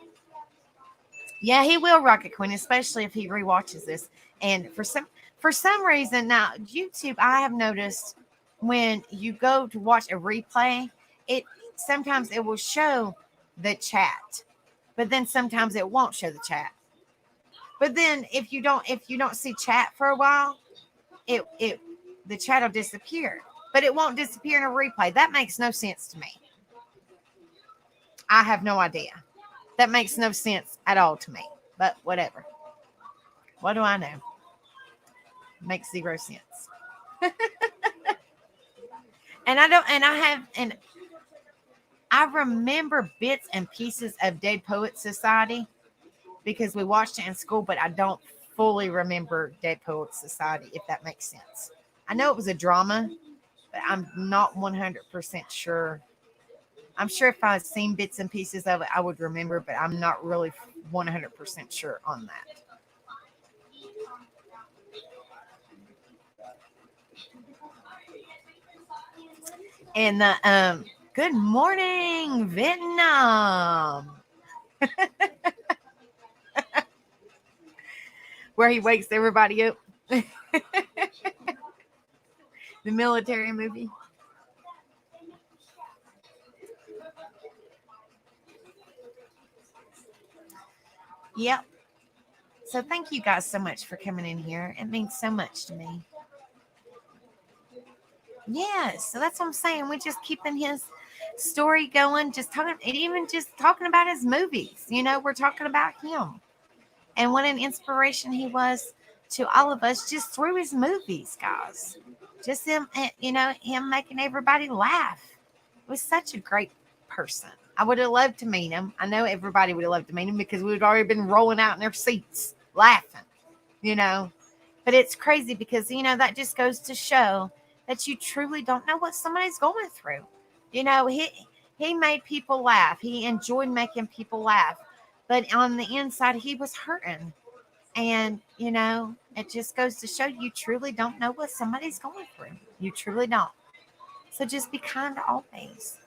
Yeah, he will, Rocket Queen, especially if he rewatches this. And for some reason now, YouTube, I have noticed when you go to watch a replay, it sometimes it will show the chat, but then sometimes it won't show the chat. But then if you don't see chat for a while, it the chat will disappear. But it won't disappear in a replay. That makes no sense to me. I have no idea. That makes no sense at all to me. But whatever. What do I know? Makes zero sense. And I remember bits and pieces of Dead Poets Society because we watched it in school, but I don't fully remember Dead Poets Society, if that makes sense. I know it was a drama, but I'm not 100% sure. I'm sure if I had seen bits and pieces of it, I would remember, but I'm not really 100% sure on that. And the good morning, Vietnam. Where he wakes everybody up. The military movie. Yep. So thank you guys so much for coming in here. It means so much to me. Yes, so that's what I'm saying. We're just keeping his story going, just talking about his movies. You know, we're talking about him and what an inspiration he was to all of us just through his movies, guys. Just him, him making everybody laugh. He was such a great person. I would have loved to meet him. I know everybody would have loved to meet him because we would already been rolling out in their seats laughing, But it's crazy because, that just goes to show that you truly don't know what somebody's going through. He made people laugh. He enjoyed making people laugh. But on the inside, he was hurting. And, it just goes to show you truly don't know what somebody's going through. You truly don't. So just be kind always.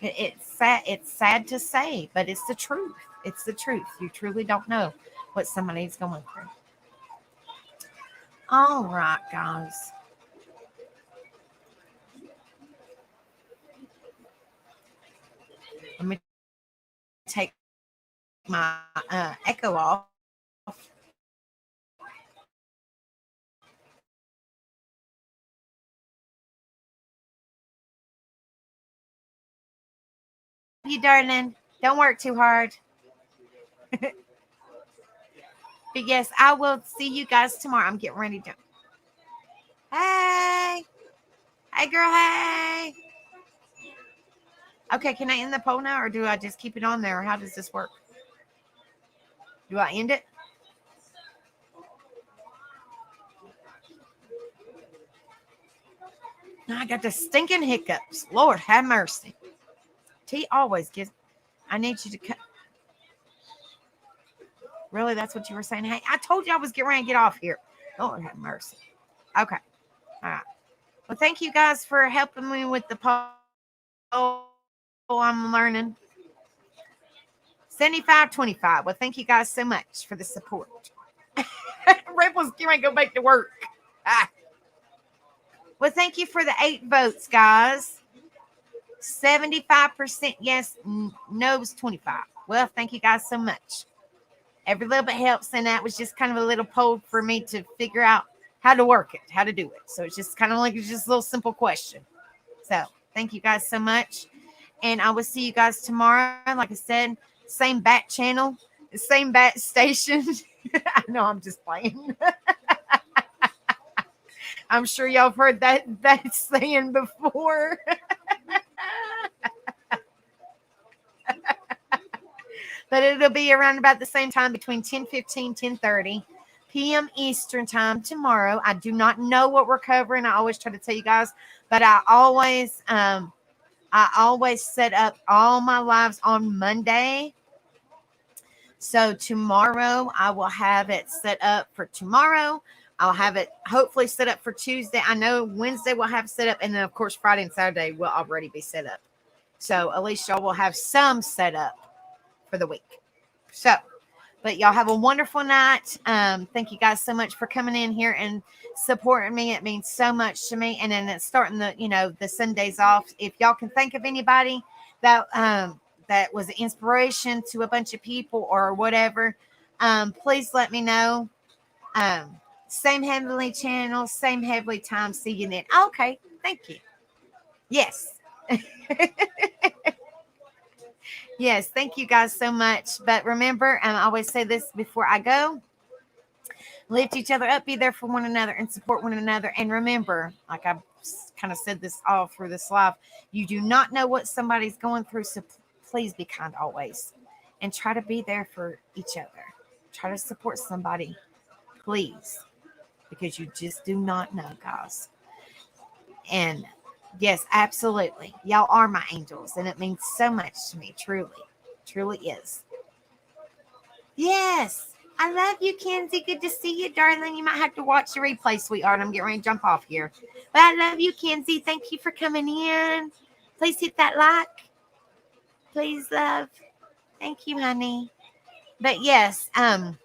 It's sad. It's sad to say, but it's the truth. It's the truth. You truly don't know what somebody's going through. All right, guys. Let me take my echo off. You darling, don't work too hard. But yes, I will see you guys tomorrow. I'm getting ready to. Hey girl, hey. Okay, can I end the poll now, or do I just keep it on there? Or how does this work? Do I end it? I got the stinking hiccups. Lord have mercy. T always gives. I need you to cut. Really, that's what you were saying? Hey, I told you I was getting ready to get off here. Lord have mercy. Okay. All right. Well, thank you guys for helping me with the poll. I'm learning. 75-25. Well, thank you guys so much for the support. Rebel's going to go back to work. Well, thank you for the 8 votes, guys. 75% yes, no's 25. Well, thank you guys so much. Every little bit helps, and that was just kind of a little poll for me to figure out how to work it, how to do it. So it's just kind of like just a little simple question. So thank you guys so much. And I will see you guys tomorrow. Like I said, same bat channel, same bat station. I know I'm just playing. I'm sure y'all have heard that saying before. But it'll be around about the same time between 10:15, 10:30 p.m. Eastern time tomorrow. I do not know what we're covering. I always try to tell you guys, but I always set up all my lives on Monday. So tomorrow I will have it set up for tomorrow. I'll have it hopefully set up for Tuesday. I know Wednesday we'll have set up, and then of course Friday and Saturday will already be set up. So at least y'all will have some set up for the week. So, but y'all have a wonderful night. Thank you guys so much for coming in here and supporting me. It means so much to me. And then it's starting the Sundays off. If y'all can think of anybody that that was an inspiration to a bunch of people or whatever, please let me know. Same Heavenly Channel, same Heavenly Time. See you then. Okay, thank you. Yes. Yes, thank you guys so much. But remember, I always say this before I go: lift each other up, be there for one another, and support one another. And remember, like I've kind of said this all through this live, you do not know what somebody's going through, so please be kind always, and try to be there for each other. Try to support somebody, please, because you just do not know, guys. And yes, absolutely. Y'all are my angels, and it means so much to me. Truly, truly is. Yes, I love you, Kenzie. Good to see you, darling. You might have to watch the replay, sweetheart. I'm getting ready to jump off here. But I love you, Kenzie. Thank you for coming in. Please hit that like. Please, love. Thank you, honey. But yes, and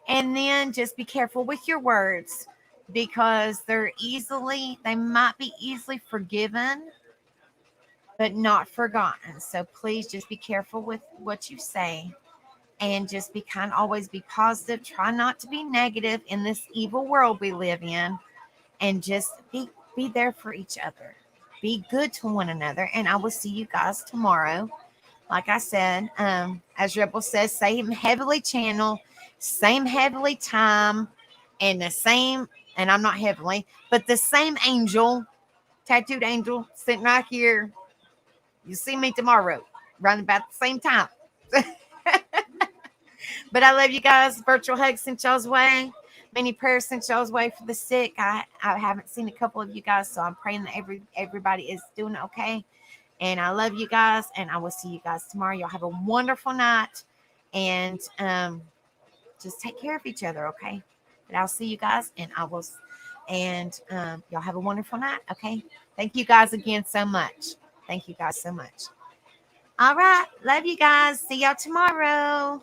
then just be careful with your words, because they might be easily forgiven, but not forgotten. So please just be careful with what you say, and just be kind. Always be positive. Try not to be negative in this evil world we live in, and just be there for each other. Be good to one another. And I will see you guys tomorrow. Like I said, as Rebel says, same Heavenly Channel, same Heavenly Time, and the same, and I'm not heavenly, but the same angel, tattooed angel, sitting right here. You see me tomorrow, around about the same time. But I love you guys. Virtual hugs sent y'all's way. Many prayers sent y'all's way for the sick. I haven't seen a couple of you guys, so I'm praying that everybody is doing okay. And I love you guys, and I will see you guys tomorrow. Y'all have a wonderful night, and just take care of each other, okay? But I'll see you guys, and y'all have a wonderful night, okay? Thank you guys again so much. Thank you guys so much. All right. Love you guys. See y'all tomorrow.